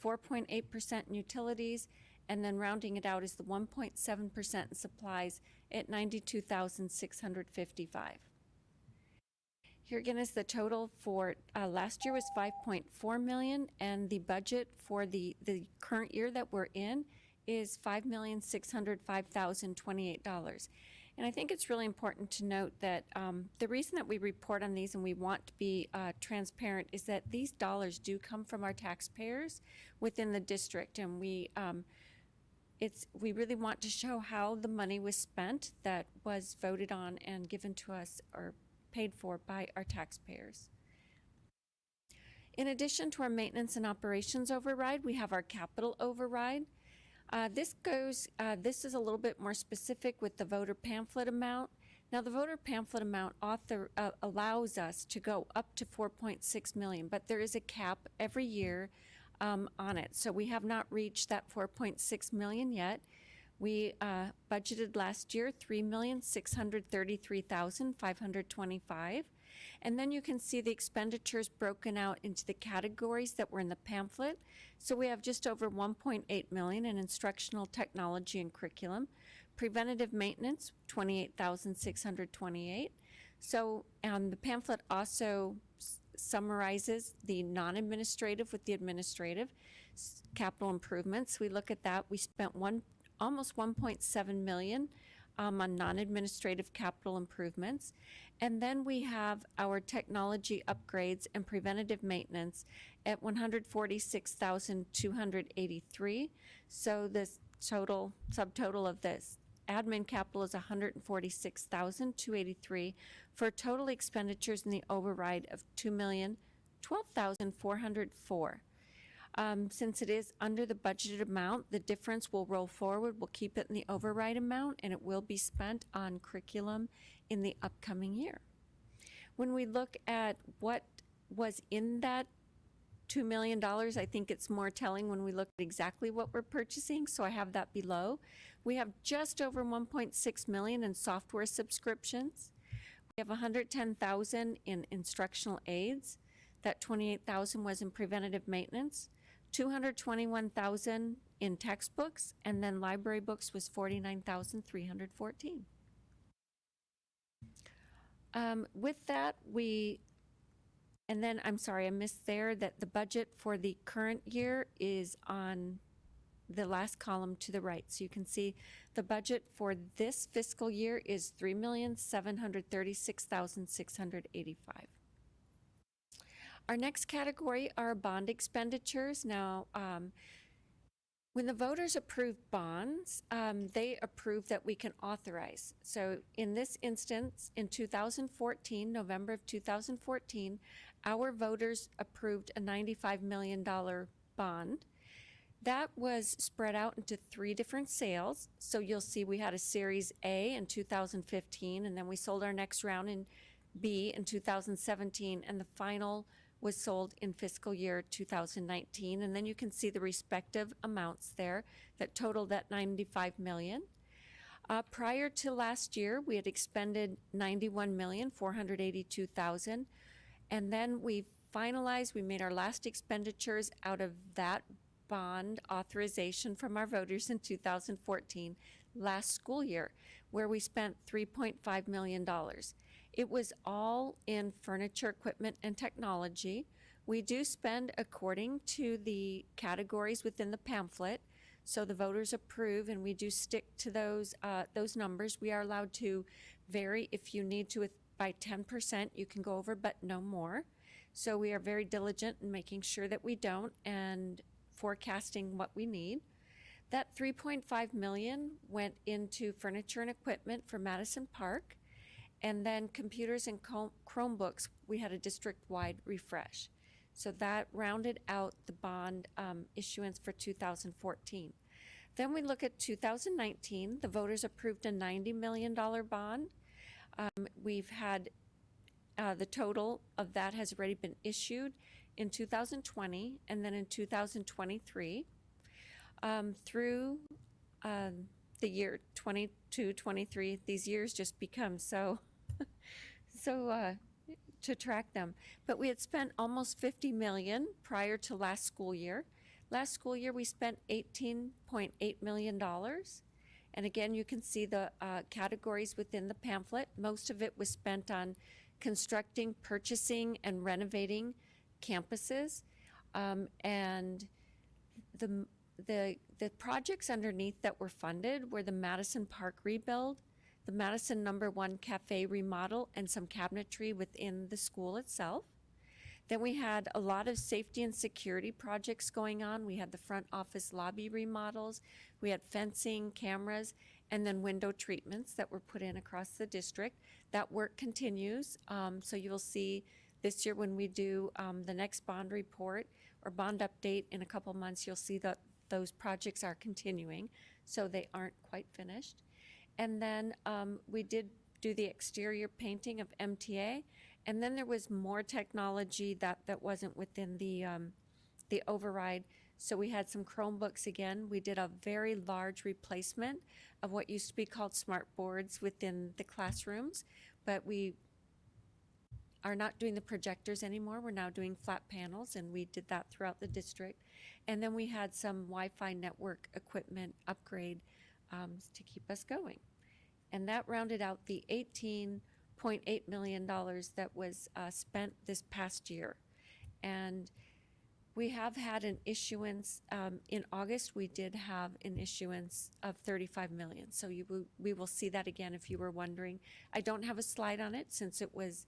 4.8% in utilities, and then rounding it out is the 1.7% in supplies at $92,655. Here again is the total for last year was $5.4 million, and the budget for the current year that we're in is $5,605,028. And I think it's really important to note that the reason that we report on these and we want to be transparent is that these dollars do come from our taxpayers within the district, and we really want to show how the money was spent that was voted on and given to us or paid for by our taxpayers. In addition to our maintenance and operations override, we have our capital override. This is a little bit more specific with the voter pamphlet amount. Now, the voter pamphlet amount allows us to go up to $4.6 million, but there is a cap every year on it. So we have not reached that $4.6 million yet. We budgeted last year $3,633,525. And then you can see the expenditures broken out into the categories that were in the pamphlet. So we have just over $1.8 million in instructional technology and curriculum. Preventative maintenance, $28,628. So the pamphlet also summarizes the non-administrative with the administrative. Capital improvements, we look at that. We spent almost $1.7 million on non-administrative capital improvements. And then we have our technology upgrades and preventative maintenance at $146,283. So the subtotal of this admin capital is $146,283 for total expenditures in the override of $2,012,404. Since it is under the budgeted amount, the difference will roll forward. We'll keep it in the override amount, and it will be spent on curriculum in the upcoming year. When we look at what was in that $2 million, I think it's more telling when we look at exactly what we're purchasing, so I have that below. We have just over $1.6 million in software subscriptions. We have $110,000 in instructional aids. That $28,000 was in preventative maintenance. $221,000 in textbooks, and then library books was $49,314. With that, I'm sorry, I missed there that the budget for the current year is on the last column to the right. So you can see the budget for this fiscal year is $3,736,685. Our next category are bond expenditures. Now, when the voters approve bonds, they approve that we can authorize. So in this instance, in 2014, November of 2014, our voters approved a $95 million bond. That was spread out into 3 different sales. So you'll see we had a Series A in 2015, and then we sold our next round in B in 2017, and the final was sold in fiscal year 2019. And then you can see the respective amounts there that totaled that $95 million. Prior to last year, we had expended $91,482,000. And then we made our last expenditures out of that bond authorization from our voters in 2014, last school year, where we spent $3.5 million. It was all in furniture, equipment, and technology. We do spend according to the categories within the pamphlet, so the voters approve, and we do stick to those numbers. We are allowed to vary if you need to by 10%. You can go over, but no more. So we are very diligent in making sure that we don't and forecasting what we need. That 3.5 million went into furniture and equipment for Madison Park, and then computers and Chromebooks, we had a district-wide refresh. So that rounded out the bond issuance for 2014. Then we look at 2019. The voters approved a $90 million bond. We've had the total of that has already been issued in 2020 and then in 2023. Through the year 22, 23, these years just become so to track them. But we had spent almost $50 million prior to last school year. Last school year, we spent $18.8 million. And again, you can see the categories within the pamphlet. Most of it was spent on constructing, purchasing, and renovating campuses. And the projects underneath that were funded were the Madison Park rebuild, the Madison #1 Cafe remodel, and some cabinetry within the school itself. Then we had a lot of safety and security projects going on. We had the front office lobby remodels, we had fencing, cameras, and then window treatments that were put in across the district. That work continues. So you will see this year when we do the next bond report or bond update in a couple months, you'll see that those projects are continuing, so they aren't quite finished. And then we did do the exterior painting of MTA, and then there was more technology that wasn't within the override. So we had some Chromebooks again. We did a very large replacement of what used to be called smart boards within the classrooms, but we are not doing the projectors anymore. We're now doing flat panels, and we did that throughout the district. And then we had some Wi-Fi network equipment upgrade to keep us going. And that rounded out the $18.8 million that was spent this past year. And we have had an issuance, in August we did have an issuance of $35 million. So we will see that again if you were wondering. I don't have a slide on it since it was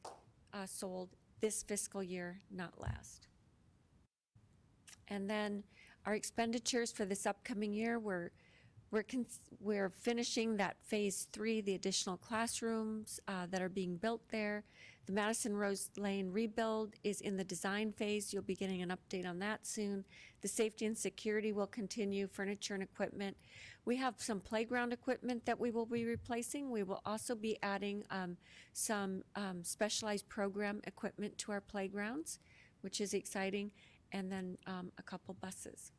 sold this fiscal year, not last. And then our expenditures for this upcoming year, we're finishing that phase 3, the additional classrooms that are being built there. The Madison Rose Lane rebuild is in the design phase. You'll be getting an update on that soon. The safety and security will continue, furniture and equipment. We have some playground equipment that we will be replacing. We will also be adding some specialized program equipment to our playgrounds, which is exciting, and then a couple buses.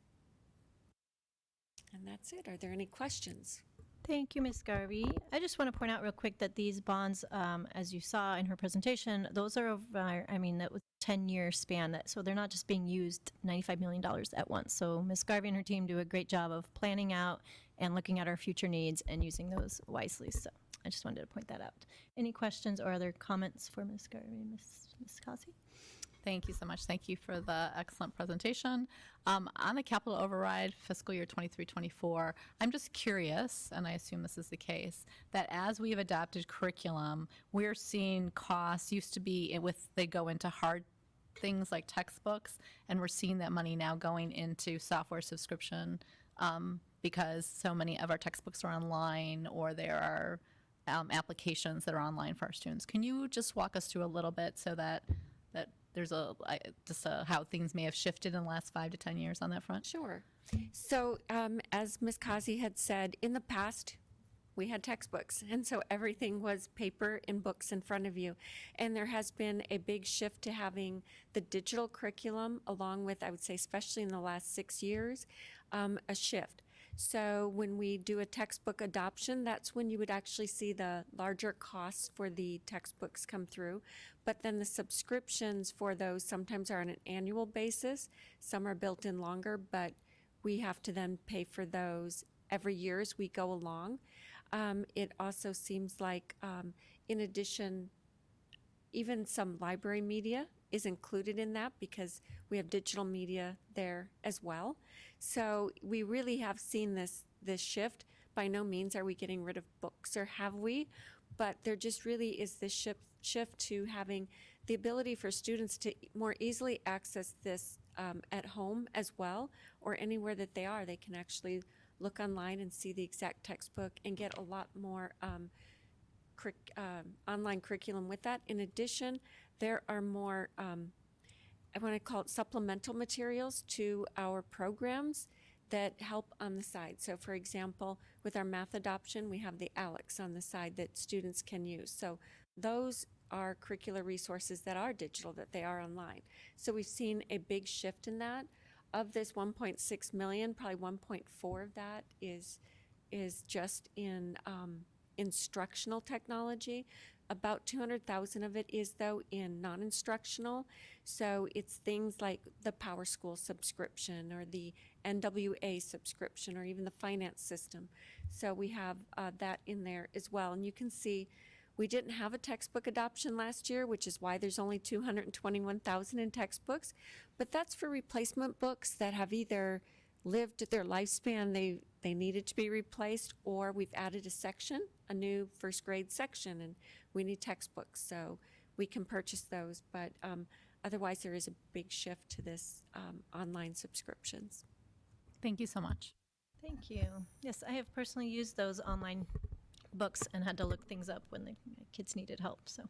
And that's it. Are there any questions? Thank you, Ms. Garvey. I just want to point out real quick that these bonds, as you saw in her presentation, those are over, I mean, that was a 10-year span. So they're not just being used $95 million at once. So Ms. Garvey and her team do a great job of planning out and looking at our future needs and using those wisely. So I just wanted to point that out. Any questions or other comments for Ms. Garvey, Ms. Kasi? Thank you so much. Thank you for the excellent presentation. On the capital override fiscal year 23-24, I'm just curious, and I assume this is the case, that as we have adopted curriculum, we're seeing costs used to be they go into hard things like textbooks, and we're seeing that money now going into software subscription because so many of our textbooks are online, or there are applications that are online for our students. Can you just walk us through a little bit so that there's how things may have shifted in the last 5 to 10 years on that front? Sure. So as Ms. Kazi had said, in the past, we had textbooks, and so everything was paper and books in front of you. And there has been a big shift to having the digital curriculum, along with, I would say, especially in the last 6 years, a shift. So when we do a textbook adoption, that's when you would actually see the larger costs for the textbooks come through. But then the subscriptions for those sometimes are on an annual basis. Some are built in longer, but we have to then pay for those every year as we go along. It also seems like, in addition, even some library media is included in that because we have digital media there as well. So we really have seen this shift. By no means are we getting rid of books, or have we, but there just really is this shift to having the ability for students to more easily access this at home as well, or anywhere that they are. They can actually look online and see the exact textbook and get a lot more online curriculum with that. In addition, there are more, I want to call it supplemental materials to our programs that help on the side. So for example, with our math adoption, we have the ALEX on the side that students can use. So those are curricular resources that are digital, that they are online. So we've seen a big shift in that. Of this 1.6 million, probably 1.4 of that is just in instructional technology. About 200,000 of it is, though, in non-instructional. So it's things like the Power School subscription or the NWA subscription or even the finance system. So we have that in there as well. And you can see we didn't have a textbook adoption last year, which is why there's only 221,000 in textbooks. But that's for replacement books that have either lived their lifespan, they needed to be replaced, or we've added a section, a new first grade section, and we need textbooks. So we can purchase those, but otherwise there is a big shift to this online subscriptions. Thank you so much. Thank you. Yes, I have personally used those online books and had to look things up when the kids needed help. So,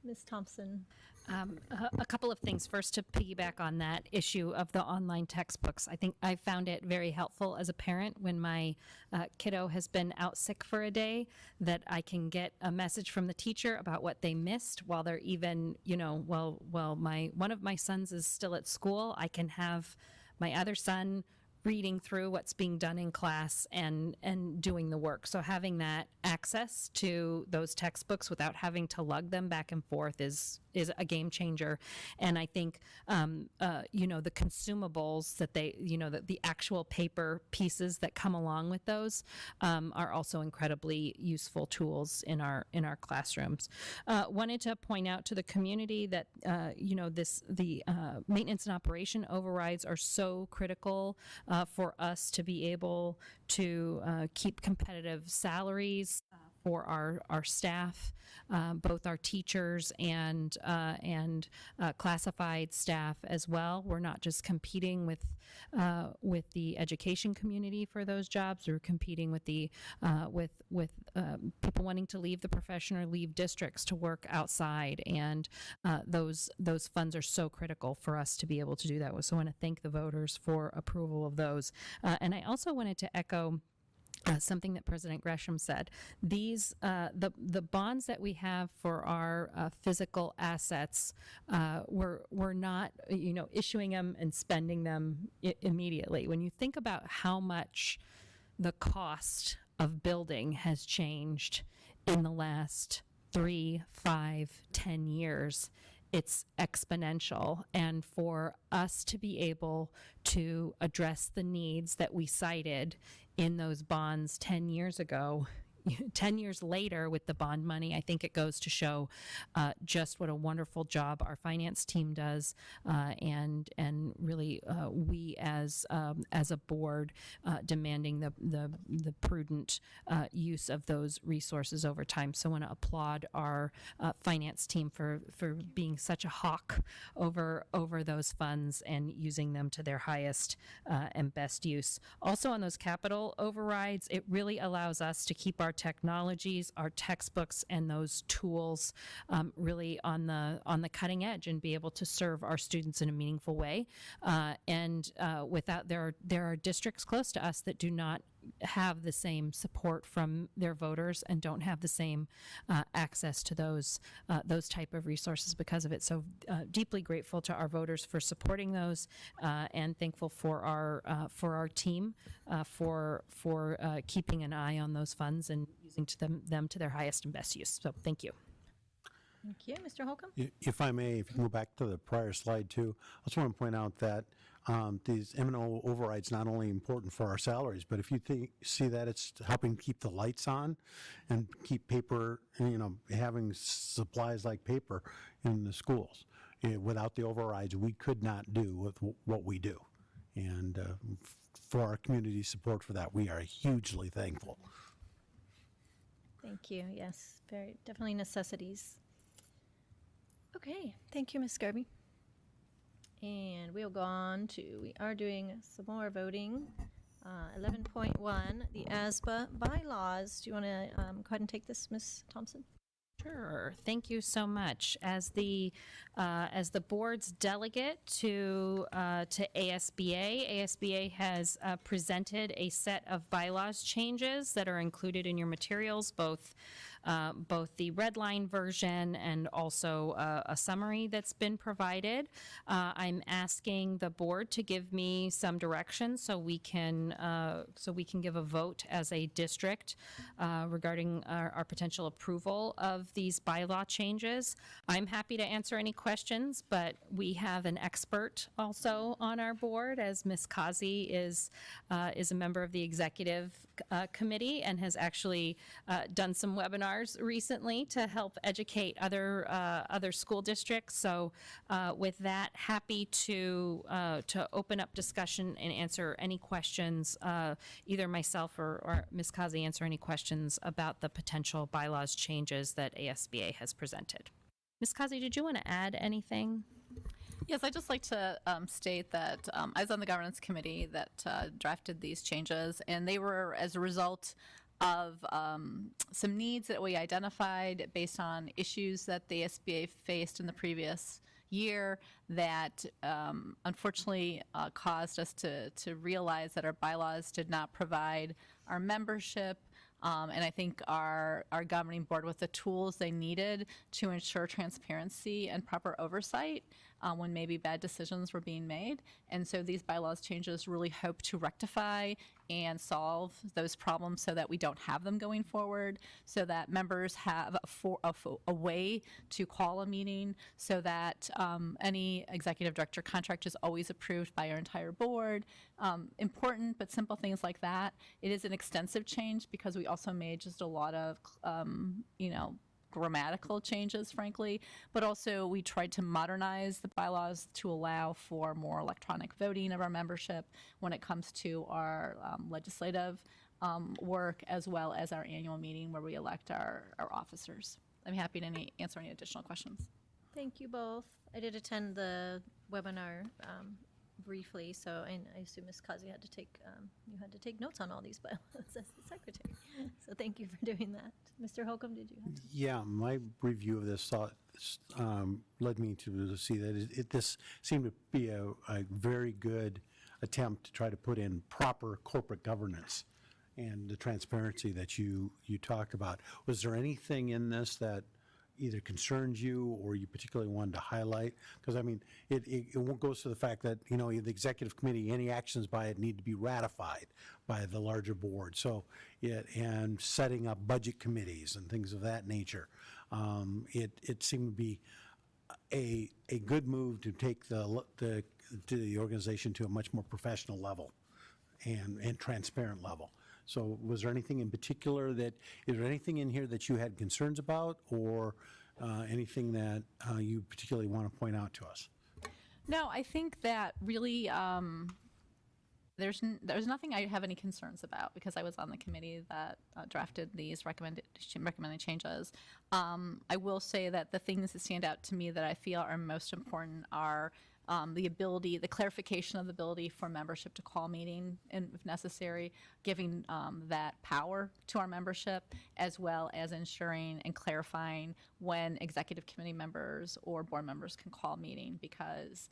Ms. Thompson. A couple of things. First, to piggyback on that issue of the online textbooks, I think I found it very helpful as a parent when my kiddo has been out sick for a day, that I can get a message from the teacher about what they missed while they're even, while one of my sons is still at school. I can have my other son reading through what's being done in class and doing the work. So having that access to those textbooks without having to lug them back and forth is a game changer. And I think, the consumables that the actual paper pieces that come along with those are also incredibly useful tools in our classrooms. Wanted to point out to the community that, the maintenance and operation overrides are so critical for us to be able to keep competitive salaries for our staff, both our teachers and classified staff as well. We're not just competing with the education community for those jobs. We're competing with the with people wanting to leave the profession or leave districts to work outside, and those funds are so critical for us to be able to do that. So I want to thank the voters for approval of those, and I also wanted to echo something that President Gresham said. These the bonds that we have for our physical assets, we're not issuing them and spending them immediately. When you think about how much the cost of building has changed in the last 3, 5, 10 years, it's exponential. And for us to be able to address the needs that we cited in those bonds 10 years ago, 10 years later with the bond money, I think it goes to show just what a wonderful job our finance team does, and really we as a board demanding the prudent use of those resources over time. So I want to applaud our finance team for being such a hawk over those funds and using them to their highest and best use. Also on those capital overrides, it really allows us to keep our technologies, our textbooks, and those tools really on the cutting edge and be able to serve our students in a meaningful way. Without there are districts close to us that do not have the same support from their voters and don't have the same access to those type of resources because of it. So deeply grateful to our voters for supporting those, and thankful for our team for keeping an eye on those funds and using them to their highest and best use. So thank you. Thank you. Mr. Holcomb? If I may, if you can go back to the prior slide too, I just want to point out that these M&O overrides not only important for our salaries, but if you see that it's helping keep the lights on and keep paper, having supplies like paper in the schools. Without the overrides, we could not do with what we do. And for our community support for that, we are hugely thankful. Thank you. Yes, definitely necessities. Okay, thank you, Ms. Garby. And we'll go on to, we are doing some more voting 11.1, the ASBA bylaws. Do you want to go ahead and take this, Ms. Thompson? Sure. Thank you so much. As the board's delegate to ASBA, ASBA has presented a set of bylaws changes that are included in your materials, both the red line version and also a summary that's been provided. I'm asking the board to give me some direction so we can give a vote as a district regarding our potential approval of these bylaw changes. I'm happy to answer any questions, but we have an expert also on our board, as Ms. Kazi is a member of the executive committee and has actually done some webinars recently to help educate other school districts. So with that, happy to open up discussion and answer any questions, either myself or Ms. Kazi answer any questions about the potential bylaws changes that ASBA has presented. Ms. Kazi, did you want to add anything? Yes, I'd just like to state that I was on the governance committee that drafted these changes, and they were as a result of some needs that we identified based on issues that the SBA faced in the previous year that unfortunately caused us to realize that our bylaws did not provide our membership and I think our governing board with the tools they needed to ensure transparency and proper oversight when maybe bad decisions were being made. And so these bylaws changes really hope to rectify and solve those problems so that we don't have them going forward, so that members have a way to call a meeting, so that any executive director contract is always approved by our entire board. Important but simple things like that. It is an extensive change because we also made just a lot of, grammatical changes, frankly, but also we tried to modernize the bylaws to allow for more electronic voting of our membership when it comes to our legislative work, as well as our annual meeting where we elect our officers. I'm happy to answer any additional questions. Thank you both. I did attend the webinar briefly, so I assume Ms. Kazi had to take notes on all these bylaws as the secretary. So thank you for doing that. Mr. Holcomb, did you have to? Yeah, my review of this thought led me to see that this seemed to be a very good attempt to try to put in proper corporate governance and the transparency that you talked about. Was there anything in this that either concerns you or you particularly wanted to highlight? Because, I mean, it goes to the fact that, the executive committee, any actions by it need to be ratified by the larger board. So, and setting up budget committees and things of that nature. It seemed to be a good move to take the organization to a much more professional level and transparent level. So was there anything in particular is there anything in here that you had concerns about, or anything that you particularly want to point out to us? No, I think that really there's nothing I have any concerns about because I was on the committee that drafted these recommended changes. I will say that the things that stand out to me that I feel are most important are the clarification of the ability for membership to call meeting, and if necessary, giving that power to our membership, as well as ensuring and clarifying when executive committee members or board members can call meeting, because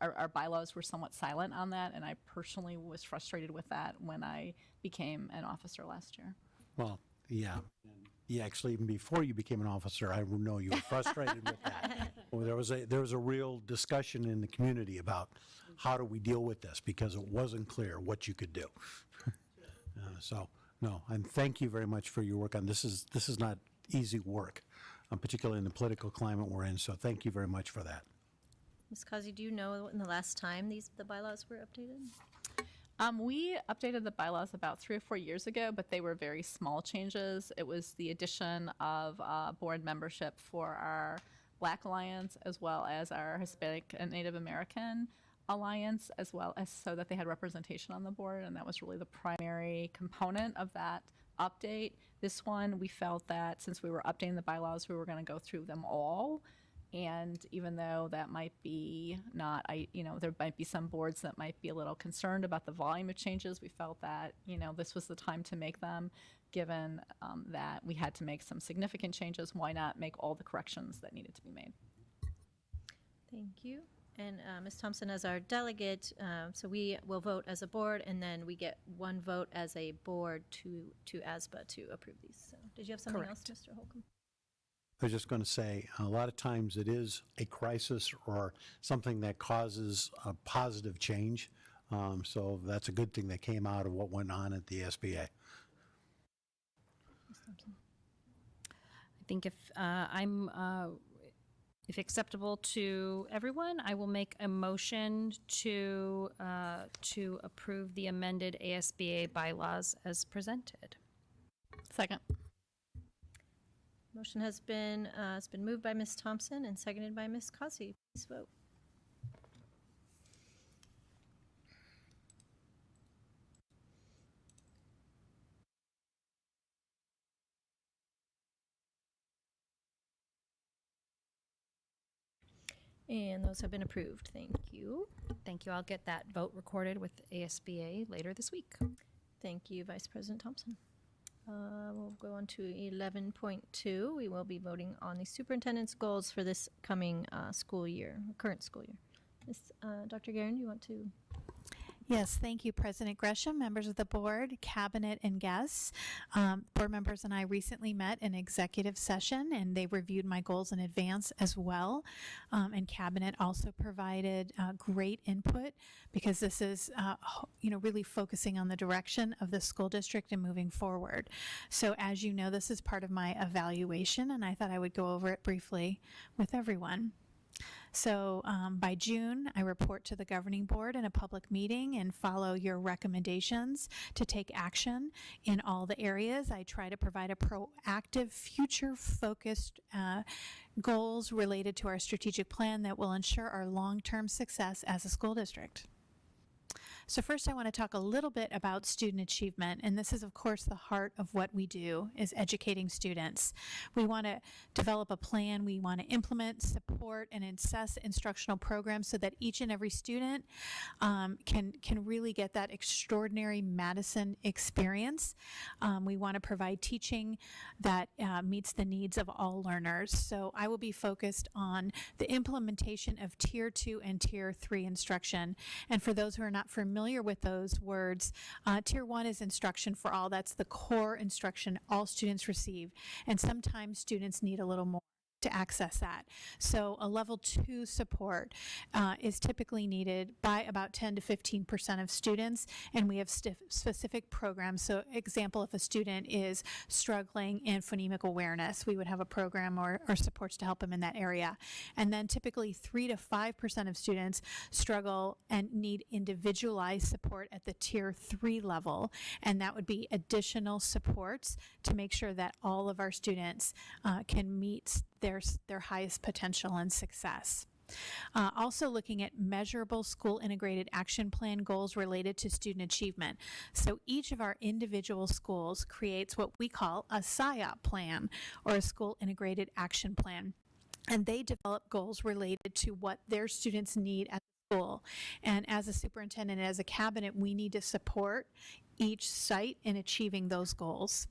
our bylaws were somewhat silent on that, and I personally was frustrated with that when I became an officer last year. Well, yeah. Yeah, actually, even before you became an officer, I know you were frustrated with that. Well, there was a real discussion in the community about how do we deal with this, because it wasn't clear what you could do. No, and thank you very much for your work on this. This is not easy work, particularly in the political climate we're in. So thank you very much for that. Ms. Kazi, do you know when the last time the bylaws were updated? We updated the bylaws about 3 or 4 years ago, but they were very small changes. It was the addition of board membership for our Black Alliance, as well as our Hispanic and Native American Alliance, as well as so that they had representation on the board, and that was really the primary component of that update. This one, we felt that since we were updating the bylaws, we were going to go through them all And even though that might be not, there might be some boards that might be a little concerned about the volume of changes, we felt that, this was the time to make them, given that we had to make some significant changes. Why not make all the corrections that needed to be made? Thank you. And Ms. Thompson as our delegate, so we will vote as a board, and then we get one vote as a board to ASBA to approve these. So did you have something else, Mr. Holcomb? I was just going to say, a lot of times it is a crisis or something that causes a positive change. So that's a good thing that came out of what went on at the SBA. Ms. Thompson. I think if acceptable to everyone, I will make a motion to approve the amended ASBA bylaws as presented. Second. Motion has been, it's been moved by Ms. Thompson and seconded by Ms. Causey. Please vote. And those have been approved. Thank you. Thank you. I'll get that vote recorded with ASBA later this week. Thank you, Vice President Thompson. We'll go on to 11.2. We will be voting on the superintendent's goals for this coming school year, current school year. Dr. Guerin, do you want to? Yes, thank you, President Gresham, members of the board, cabinet, and guests. Board members and I recently met in executive session, and they reviewed my goals in advance as well. And cabinet also provided great input, because this is, really focusing on the direction of the school district and moving forward. So as you know, this is part of my evaluation, and I thought I would go over it briefly with everyone. So by June, I report to the governing board in a public meeting and follow your recommendations to take action in all the areas. I try to provide a proactive, future-focused goals related to our strategic plan that will ensure our long-term success as a school district. So first I want to talk a little bit about student achievement, and this is of course the heart of what we do, is educating students. We want to develop a plan, we want to implement, support, and assess instructional programs so that each and every student can really get that extraordinary Madison experience. We want to provide teaching that meets the needs of all learners. So I will be focused on the implementation of Tier 2 and Tier 3 instruction. And for those who are not familiar with those words, Tier 1 is instruction for all. That's the core instruction all students receive. And sometimes students need a little more to access that. So a level 2 support is typically needed by about 10 to 15% of students, and we have specific programs. So example, if a student is struggling in phonemic awareness, we would have a program or supports to help them in that area. And then typically 3 to 5% of students struggle and need individualized support at the Tier 3 level, and that would be additional supports to make sure that all of our students can meet their highest potential and success. Also looking at measurable school integrated action plan goals related to student achievement. So each of our individual schools creates what we call a SIOP plan, or a school integrated action plan. And they develop goals related to what their students need at the school. And as a superintendent and as a cabinet, we need to support each site in achieving those goals.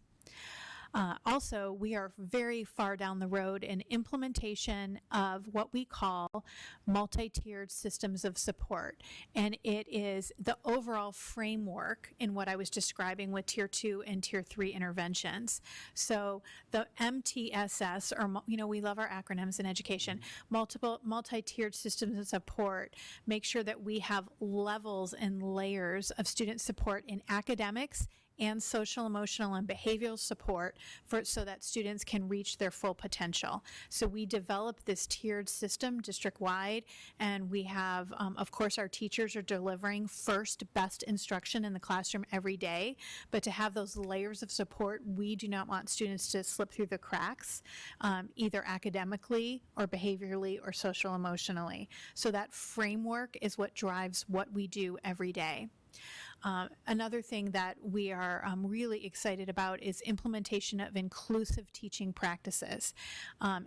Also, we are very far down the road in implementation of what we call multi-tiered systems of support. And it is the overall framework in what I was describing with Tier 2 and Tier 3 interventions. So the MTSS, or, we love our acronyms in education, multi-tiered systems of support, make sure that we have levels and layers of student support in academics and social, emotional, and behavioral support so that students can reach their full potential. So we develop this tiered system district-wide, and we have, of course, our teachers are delivering first best instruction in the classroom every day, but to have those layers of support, we do not want students to slip through the cracks, either academically or behaviorally or social emotionally. So that framework is what drives what we do every day. Another thing that we are really excited about is implementation of inclusive teaching practices.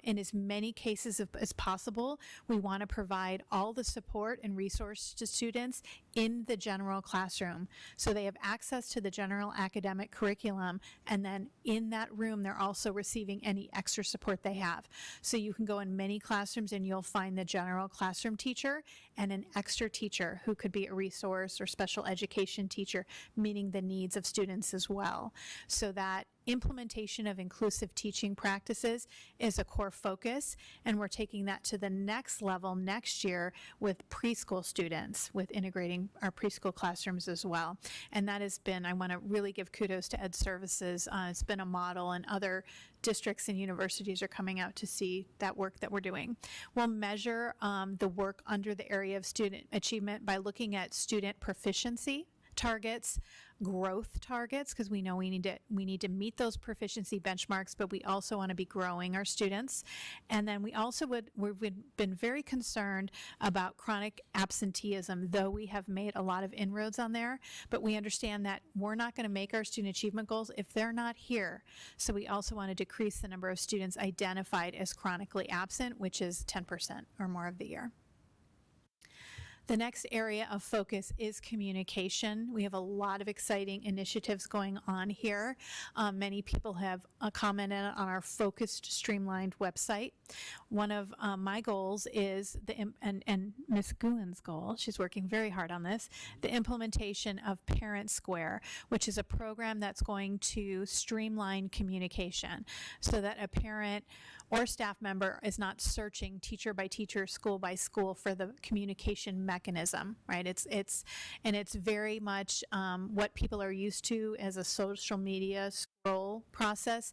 In as many cases as possible, we want to provide all the support and resources to students in the general classroom. So they have access to the general academic curriculum, and then in that room, they're also receiving any extra support they have. So you can go in many classrooms and you'll find the general classroom teacher and an extra teacher who could be a resource or special education teacher, meeting the needs of students as well. So that implementation of inclusive teaching practices is a core focus, and we're taking that to the next level next year with preschool students, with integrating our preschool classrooms as well. And that has been, I want to really give kudos to Ed Services. It's been a model, and other districts and universities are coming out to see that work that we're doing. We'll measure the work under the area of student achievement by looking at student proficiency targets, growth targets, because we know we need to meet those proficiency benchmarks, but we also want to be growing our students. And then we've been very concerned about chronic absenteeism, though we have made a lot of inroads on there, but we understand that we're not going to make our student achievement goals if they're not here. So we also want to decrease the number of students identified as chronically absent, which is 10% or more of the year. The next area of focus is communication. We have a lot of exciting initiatives going on here. Many people have commented on our focused, streamlined website. One of my goals is, and Ms. Guin's goal, she's working very hard on this, the implementation of Parent Square, which is a program that's going to streamline communication so that a parent or staff member is not searching teacher by teacher, school by school for the communication mechanism, right? It's very much what people are used to as a social media scroll process.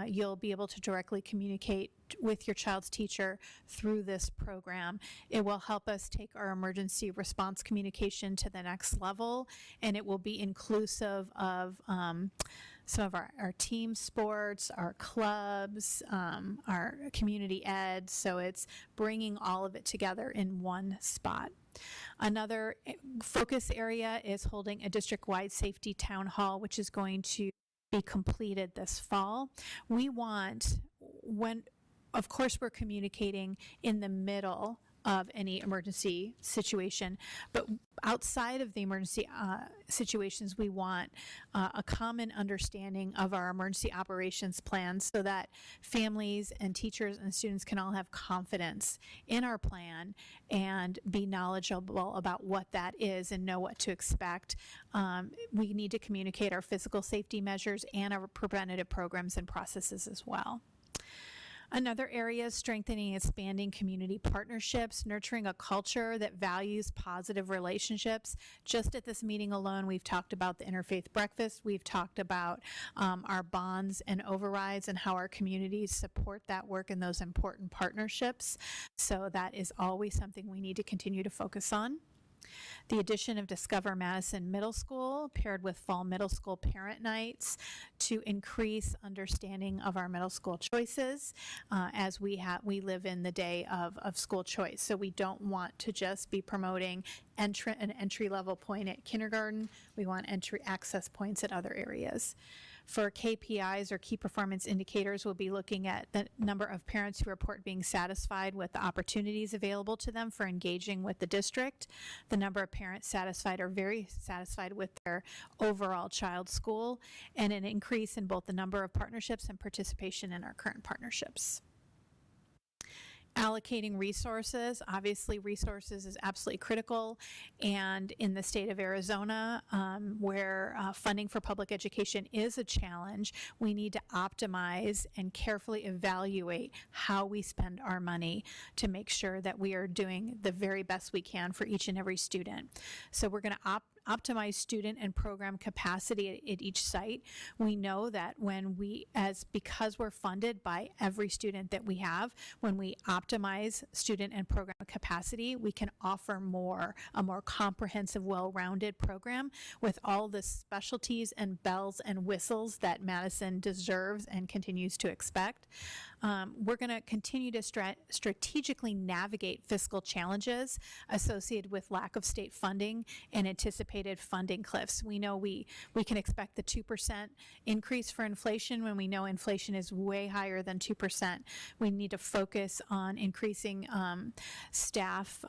You'll be able to directly communicate with your child's teacher through this program. It will help us take our emergency response communication to the next level, and it will be inclusive of some of our team sports, our clubs, our community ed, so it's bringing all of it together in one spot. Another focus area is holding a district-wide safety town hall, which is going to be completed this fall. We want, of course we're communicating in the middle of any emergency situation, but outside of the emergency situations, we want a common understanding of our emergency operations plan so that families and teachers and students can all have confidence in our plan and be knowledgeable about what that is and know what to expect. We need to communicate our physical safety measures and our preventative programs and processes as well. Another area is strengthening and expanding community partnerships, nurturing a culture that values positive relationships. Just at this meeting alone, we've talked about the Interfaith Breakfast. We've talked about our bonds and overrides and how our communities support that work and those important partnerships. So that is always something we need to continue to focus on. The addition of Discover Madison Middle School paired with fall middle school parent nights to increase understanding of our middle school choices as we live in the day of school choice. So we don't want to just be promoting an entry level point at kindergarten. We want entry access points at other areas. For KPIs or key performance indicators, we'll be looking at the number of parents who report being satisfied with the opportunities available to them for engaging with the district, the number of parents satisfied or very satisfied with their overall child's school, and an increase in both the number of partnerships and participation in our current partnerships. Allocating resources, obviously resources is absolutely critical, and in the state of Arizona, where funding for public education is a challenge, we need to optimize and carefully evaluate how we spend our money to make sure that we are doing the very best we can for each and every student. So we're going to optimize student and program capacity at each site. We know that because we're funded by every student that we have, when we optimize student and program capacity, we can offer a more comprehensive, well-rounded program with all the specialties and bells and whistles that Madison deserves and continues to expect. we're going to continue to strategically navigate fiscal challenges associated with lack of state funding and anticipated funding cliffs. We know we can expect the 2% increase for inflation when we know inflation is way higher than 2%. We need to focus on increasing staff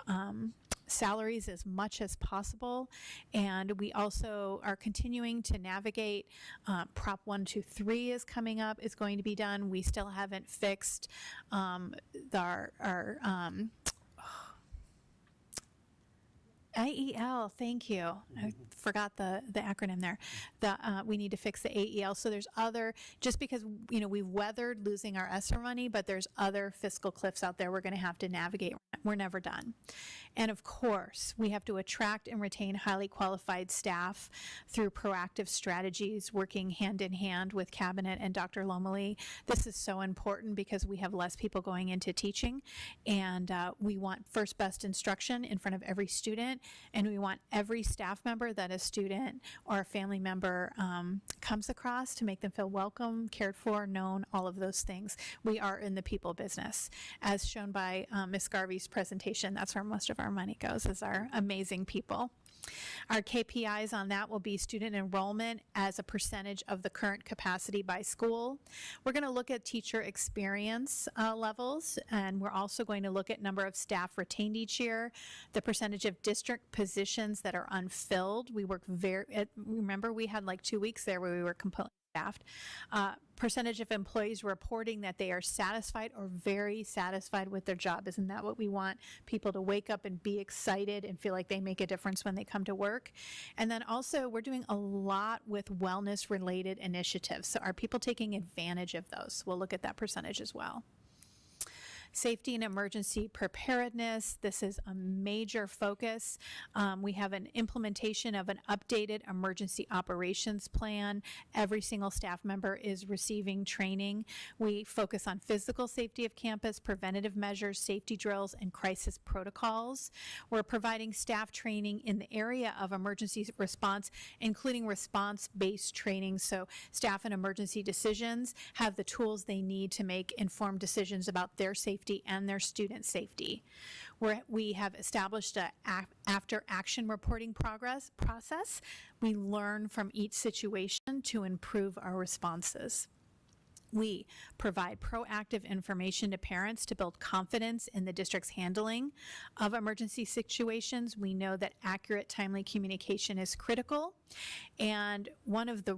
salaries as much as possible, and we also are continuing to navigate Prop 123 is coming up, is going to be done. We still haven't fixed our AEL, thank you. I forgot the acronym there. We need to fix the AEL. So there's other, just because, you know, we've weathered losing our ESSER money, but there's other fiscal cliffs out there we're going to have to navigate. We're never done. And of course, we have to attract and retain highly qualified staff through proactive strategies, working hand in hand with Cabinet and Dr. Lomeli. This is so important because we have less people going into teaching, and we want first best instruction in front of every student, and we want every staff member that a student or a family member comes across to make them feel welcome, cared for, known, all of those things. We are in the people business. As shown by Ms. Garvey's presentation, that's where most of our money goes, is our amazing people. Our KPIs on that will be student enrollment as a percentage of the current capacity by school. We're going to look at teacher experience levels, and we're also going to look at number of staff retained each year, the percentage of district positions that are unfilled. We work remember we had like 2 weeks there where we were completely staffed. Percentage of employees reporting that they are satisfied or very satisfied with their job. Isn't that what we want? People to wake up and be excited and feel like they make a difference when they come to work. And then also we're doing a lot with wellness related initiatives. So are people taking advantage of those? We'll look at that percentage as well. Safety and emergency preparedness. This is a major focus. We have an implementation of an updated emergency operations plan. Every single staff member is receiving training. We focus on physical safety of campus, preventative measures, safety drills, and crisis protocols. We're providing staff training in the area of emergency response, including response-based training, so staff in emergency decisions have the tools they need to make informed decisions about their safety and their student safety. We have established an after-action reporting process. We learn from each situation to improve our responses. We provide proactive information to parents to build confidence in the district's handling of emergency situations. We know that accurate, timely communication is critical. And one of the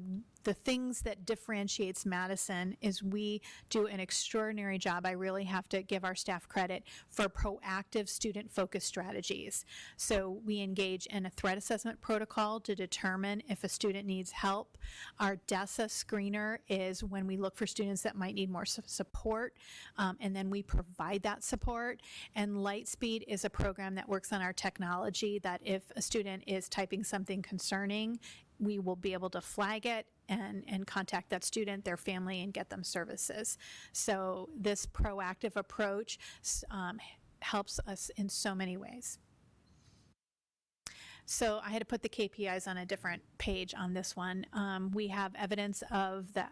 things that differentiates Madison is we do an extraordinary job. I really have to give our staff credit for proactive student-focused strategies. So we engage in a threat assessment protocol to determine if a student needs help. Our DESA screener is when we look for students that might need more support, and then we provide that support. And Lightspeed is a program that works on our technology that if a student is typing something concerning, we will be able to flag it and contact that student, their family, and get them services. So this proactive approach helps us in so many ways. So I had to put the KPIs on a different page on this one. We have evidence of the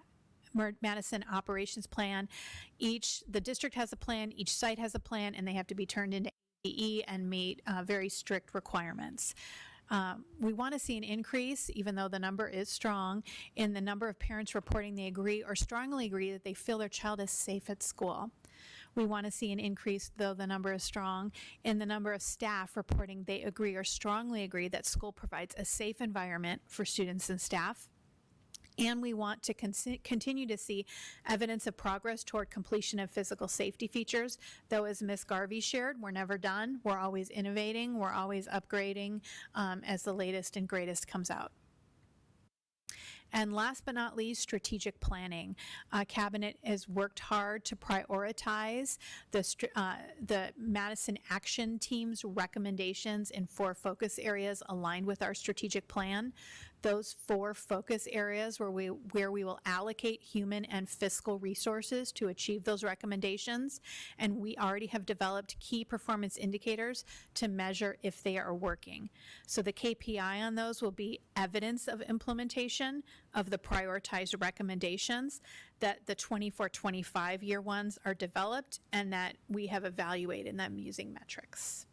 Madison operations plan. The district has a plan, each site has a plan, and they have to be turned into ADE and meet very strict requirements. We want to see an increase, even though the number is strong, in the number of parents reporting they agree or strongly agree that they feel their child is safe at school. We want to see an increase, though the number is strong, in the number of staff reporting they agree or strongly agree that school provides a safe environment for students and staff. And we want to continue to see evidence of progress toward completion of physical safety features. Though, as Ms. Garvey shared, we're never done. We're always innovating. We're always upgrading as the latest and greatest comes out. And last but not least, strategic planning. Cabinet has worked hard to prioritize the Madison Action Team's recommendations in 4 focus areas aligned with our strategic plan. those 4 focus areas where we will allocate human and fiscal resources to achieve those recommendations. And we already have developed key performance indicators to measure if they are working. So the KPI on those will be evidence of implementation of the prioritized recommendations, that the 24-25 year ones are developed and that we have evaluated them using metrics.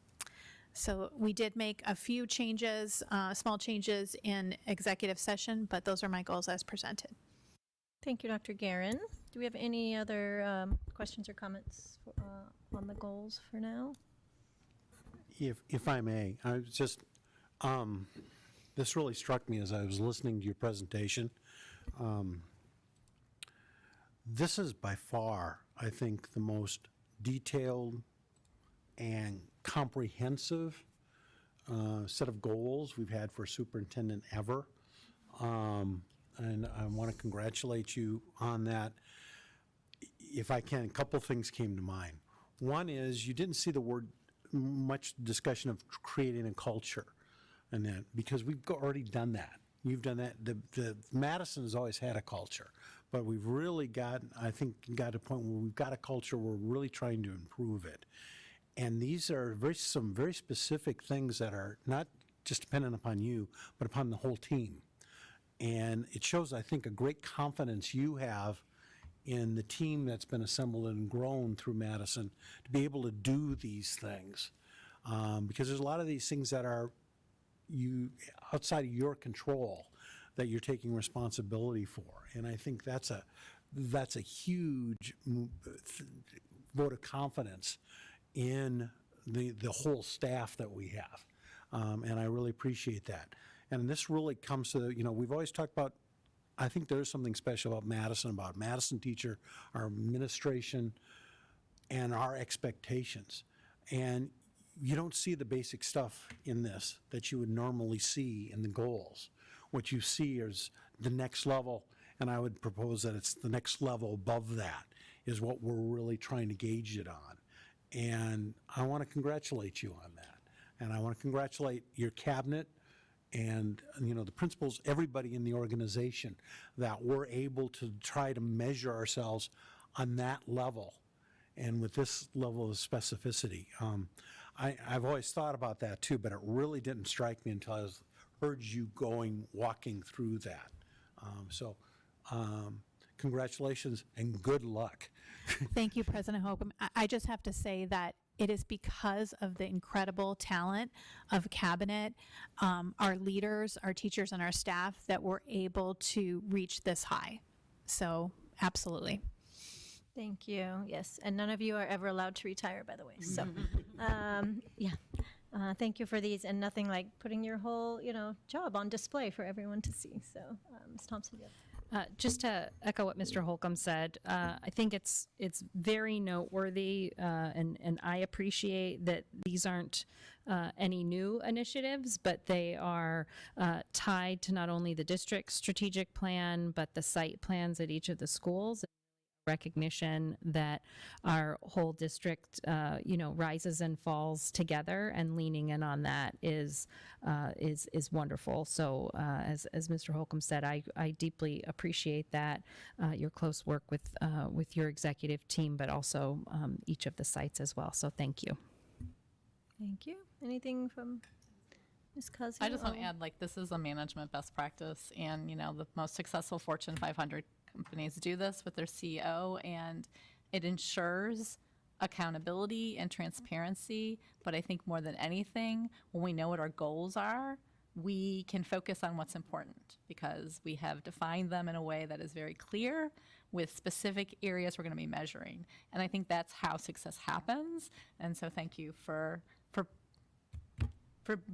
So we did make a few changes, small changes in executive session, but those are my goals as presented. Thank you, Dr. Guerin. Do we have any other questions or comments on the goals for now? If I may, I was just, this really struck me as I was listening to your presentation. This is by far, I think, the most detailed and comprehensive set of goals we've had for a superintendent ever. And I want to congratulate you on that. If I can, a couple things came to mind. One is you didn't see the word much discussion of creating a culture and that, because we've already done that. You've done that. The Madison has always had a culture, but we've really got, I think, got to a point where we've got a culture where we're really trying to improve it. And these are some very specific things that are not just dependent upon you, but upon the whole team. And it shows, I think, a great confidence you have in the team that's been assembled and grown through Madison to be able to do these things. Because there's a lot of these things that are outside of your control that you're taking responsibility for. And I think that's a huge vote of confidence in the whole staff that we have. And I really appreciate that. And this really comes to, we've always talked about, I think there's something special about Madison teacher, our administration, and our expectations. And you don't see the basic stuff in this that you would normally see in the goals. What you see is the next level, and I would propose that it's the next level above that is what we're really trying to gauge it on. And I want to congratulate you on that. And I want to congratulate your cabinet and the principals, everybody in the organization, that we're able to try to measure ourselves on that level and with this level of specificity. I've always thought about that too, but it really didn't strike me until I heard you walking through that. Congratulations and good luck. Thank you, President Holcomb. I just have to say that it is because of the incredible talent of cabinet, our leaders, our teachers, and our staff that we're able to reach this high. So, absolutely. Thank you. Yes, and none of you are ever allowed to retire, by the way. So, thank you for these, and nothing like putting your whole, job on display for everyone to see. So, Ms. Thompson, you have. Just to echo what Mr. Holcomb said, I think it's very noteworthy, and I appreciate that these aren't any new initiatives, but they are tied to not only the district's strategic plan, but the site plans at each of the schools. Recognition that our whole district, rises and falls together, and leaning in on that is wonderful. So, as Mr. Holcomb said, I deeply appreciate that your close work with your executive team, but also each of the sites as well. So, thank you. Thank you. Anything from Ms. Cousy? I just want to add, this is a management best practice, and the most successful Fortune 500 companies do this with their CEO, and it ensures accountability and transparency. But I think more than anything, when we know what our goals are, we can focus on what's important because we have defined them in a way that is very clear with specific areas we're going to be measuring. And I think that's how success happens. And so thank you for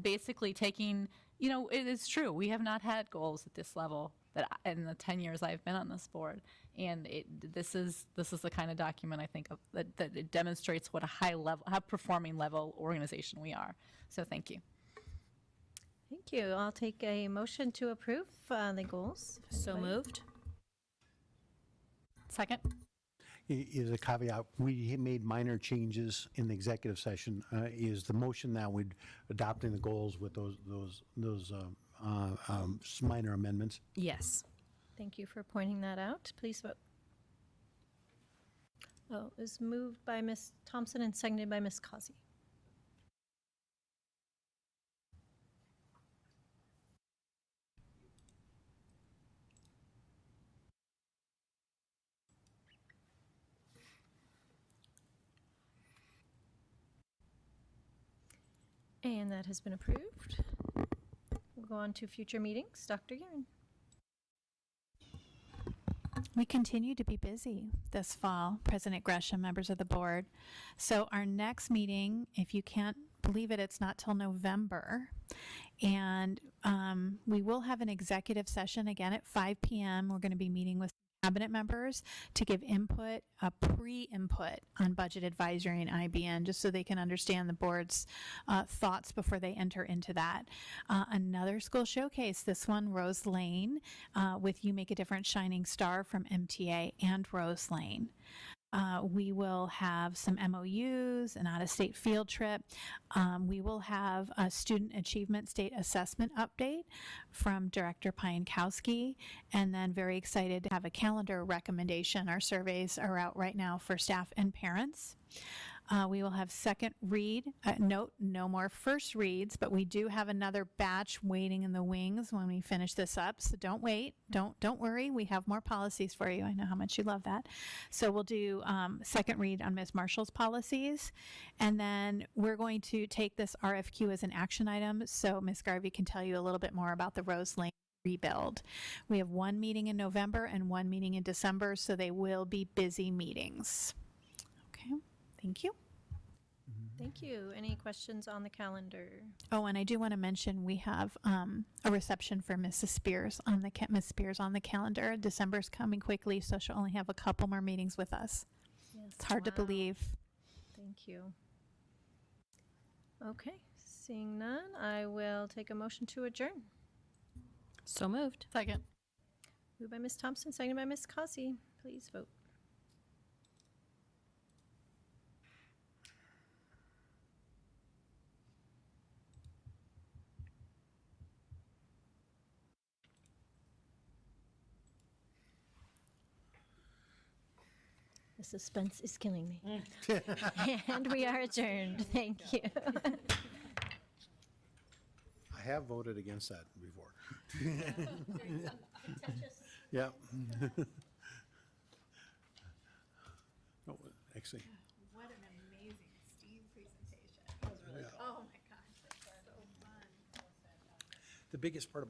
basically taking, it is true, we have not had goals at this level that in the 10 years I've been on this board, and this is the kind of document I think of that it demonstrates what a high performing level organization we are. So thank you. Thank you. I'll take a motion to approve the goals. So moved. Second. Is a caveat, we made minor changes in the executive session. Is the motion that we'd adopting the goals with those minor amendments. Yes. Thank you for pointing that out. Please vote. Oh, it was moved by Ms. Thompson and seconded by Ms. Causey. And that has been approved. We'll go on to future meetings. Dr. Guerin. We continue to be busy this fall, President Gresham, members of the board. So our next meeting, if you can't believe it, it's not till November. And we will have an executive session again at 5 p.m. We're going to be meeting with cabinet members to give input, pre-input on budget advisory and IBN, just so they can understand the board's thoughts before they enter into that. Another school showcase, this one, Rose Lane, with You Make a Difference Shining Star from MTA and Rose Lane. We will have some MOUs, an out-of-state field trip. We will have a student achievement state assessment update from Director Piankowski, and then very excited to have a calendar recommendation. Our surveys are out right now for staff and parents. We will have second read. Note, no more first reads, but we do have another batch waiting in the wings when we finish this up. So don't wait. Don't worry. We have more policies for you. I know how much you love that. So we'll do second read on Ms. Marshall's policies, and then we're going to take this RFQ as an action item. So Ms. Garvey can tell you a little bit more about the Rose Lane rebuild. We have one meeting in November and one meeting in December, so they will be busy meetings. Okay. Thank you. Thank you. Any questions on the calendar? Oh, and I do want to mention we have a reception for Mrs. Spears on the Miss Spears on the calendar. December's coming quickly, so she'll only have a couple more meetings with us. Yes, It's hard to believe. Thank you. Okay, seeing none, I will take a motion to adjourn. So moved. Second. Moved by Ms. Thompson, seconded by Ms. Causey. Please vote. The suspense is killing me. And we are adjourned. Thank you. I have voted against that before. Yeah. Oh, actually. What an amazing STEAM presentation. That was really cool. Oh my gosh, that's so fun. The biggest part about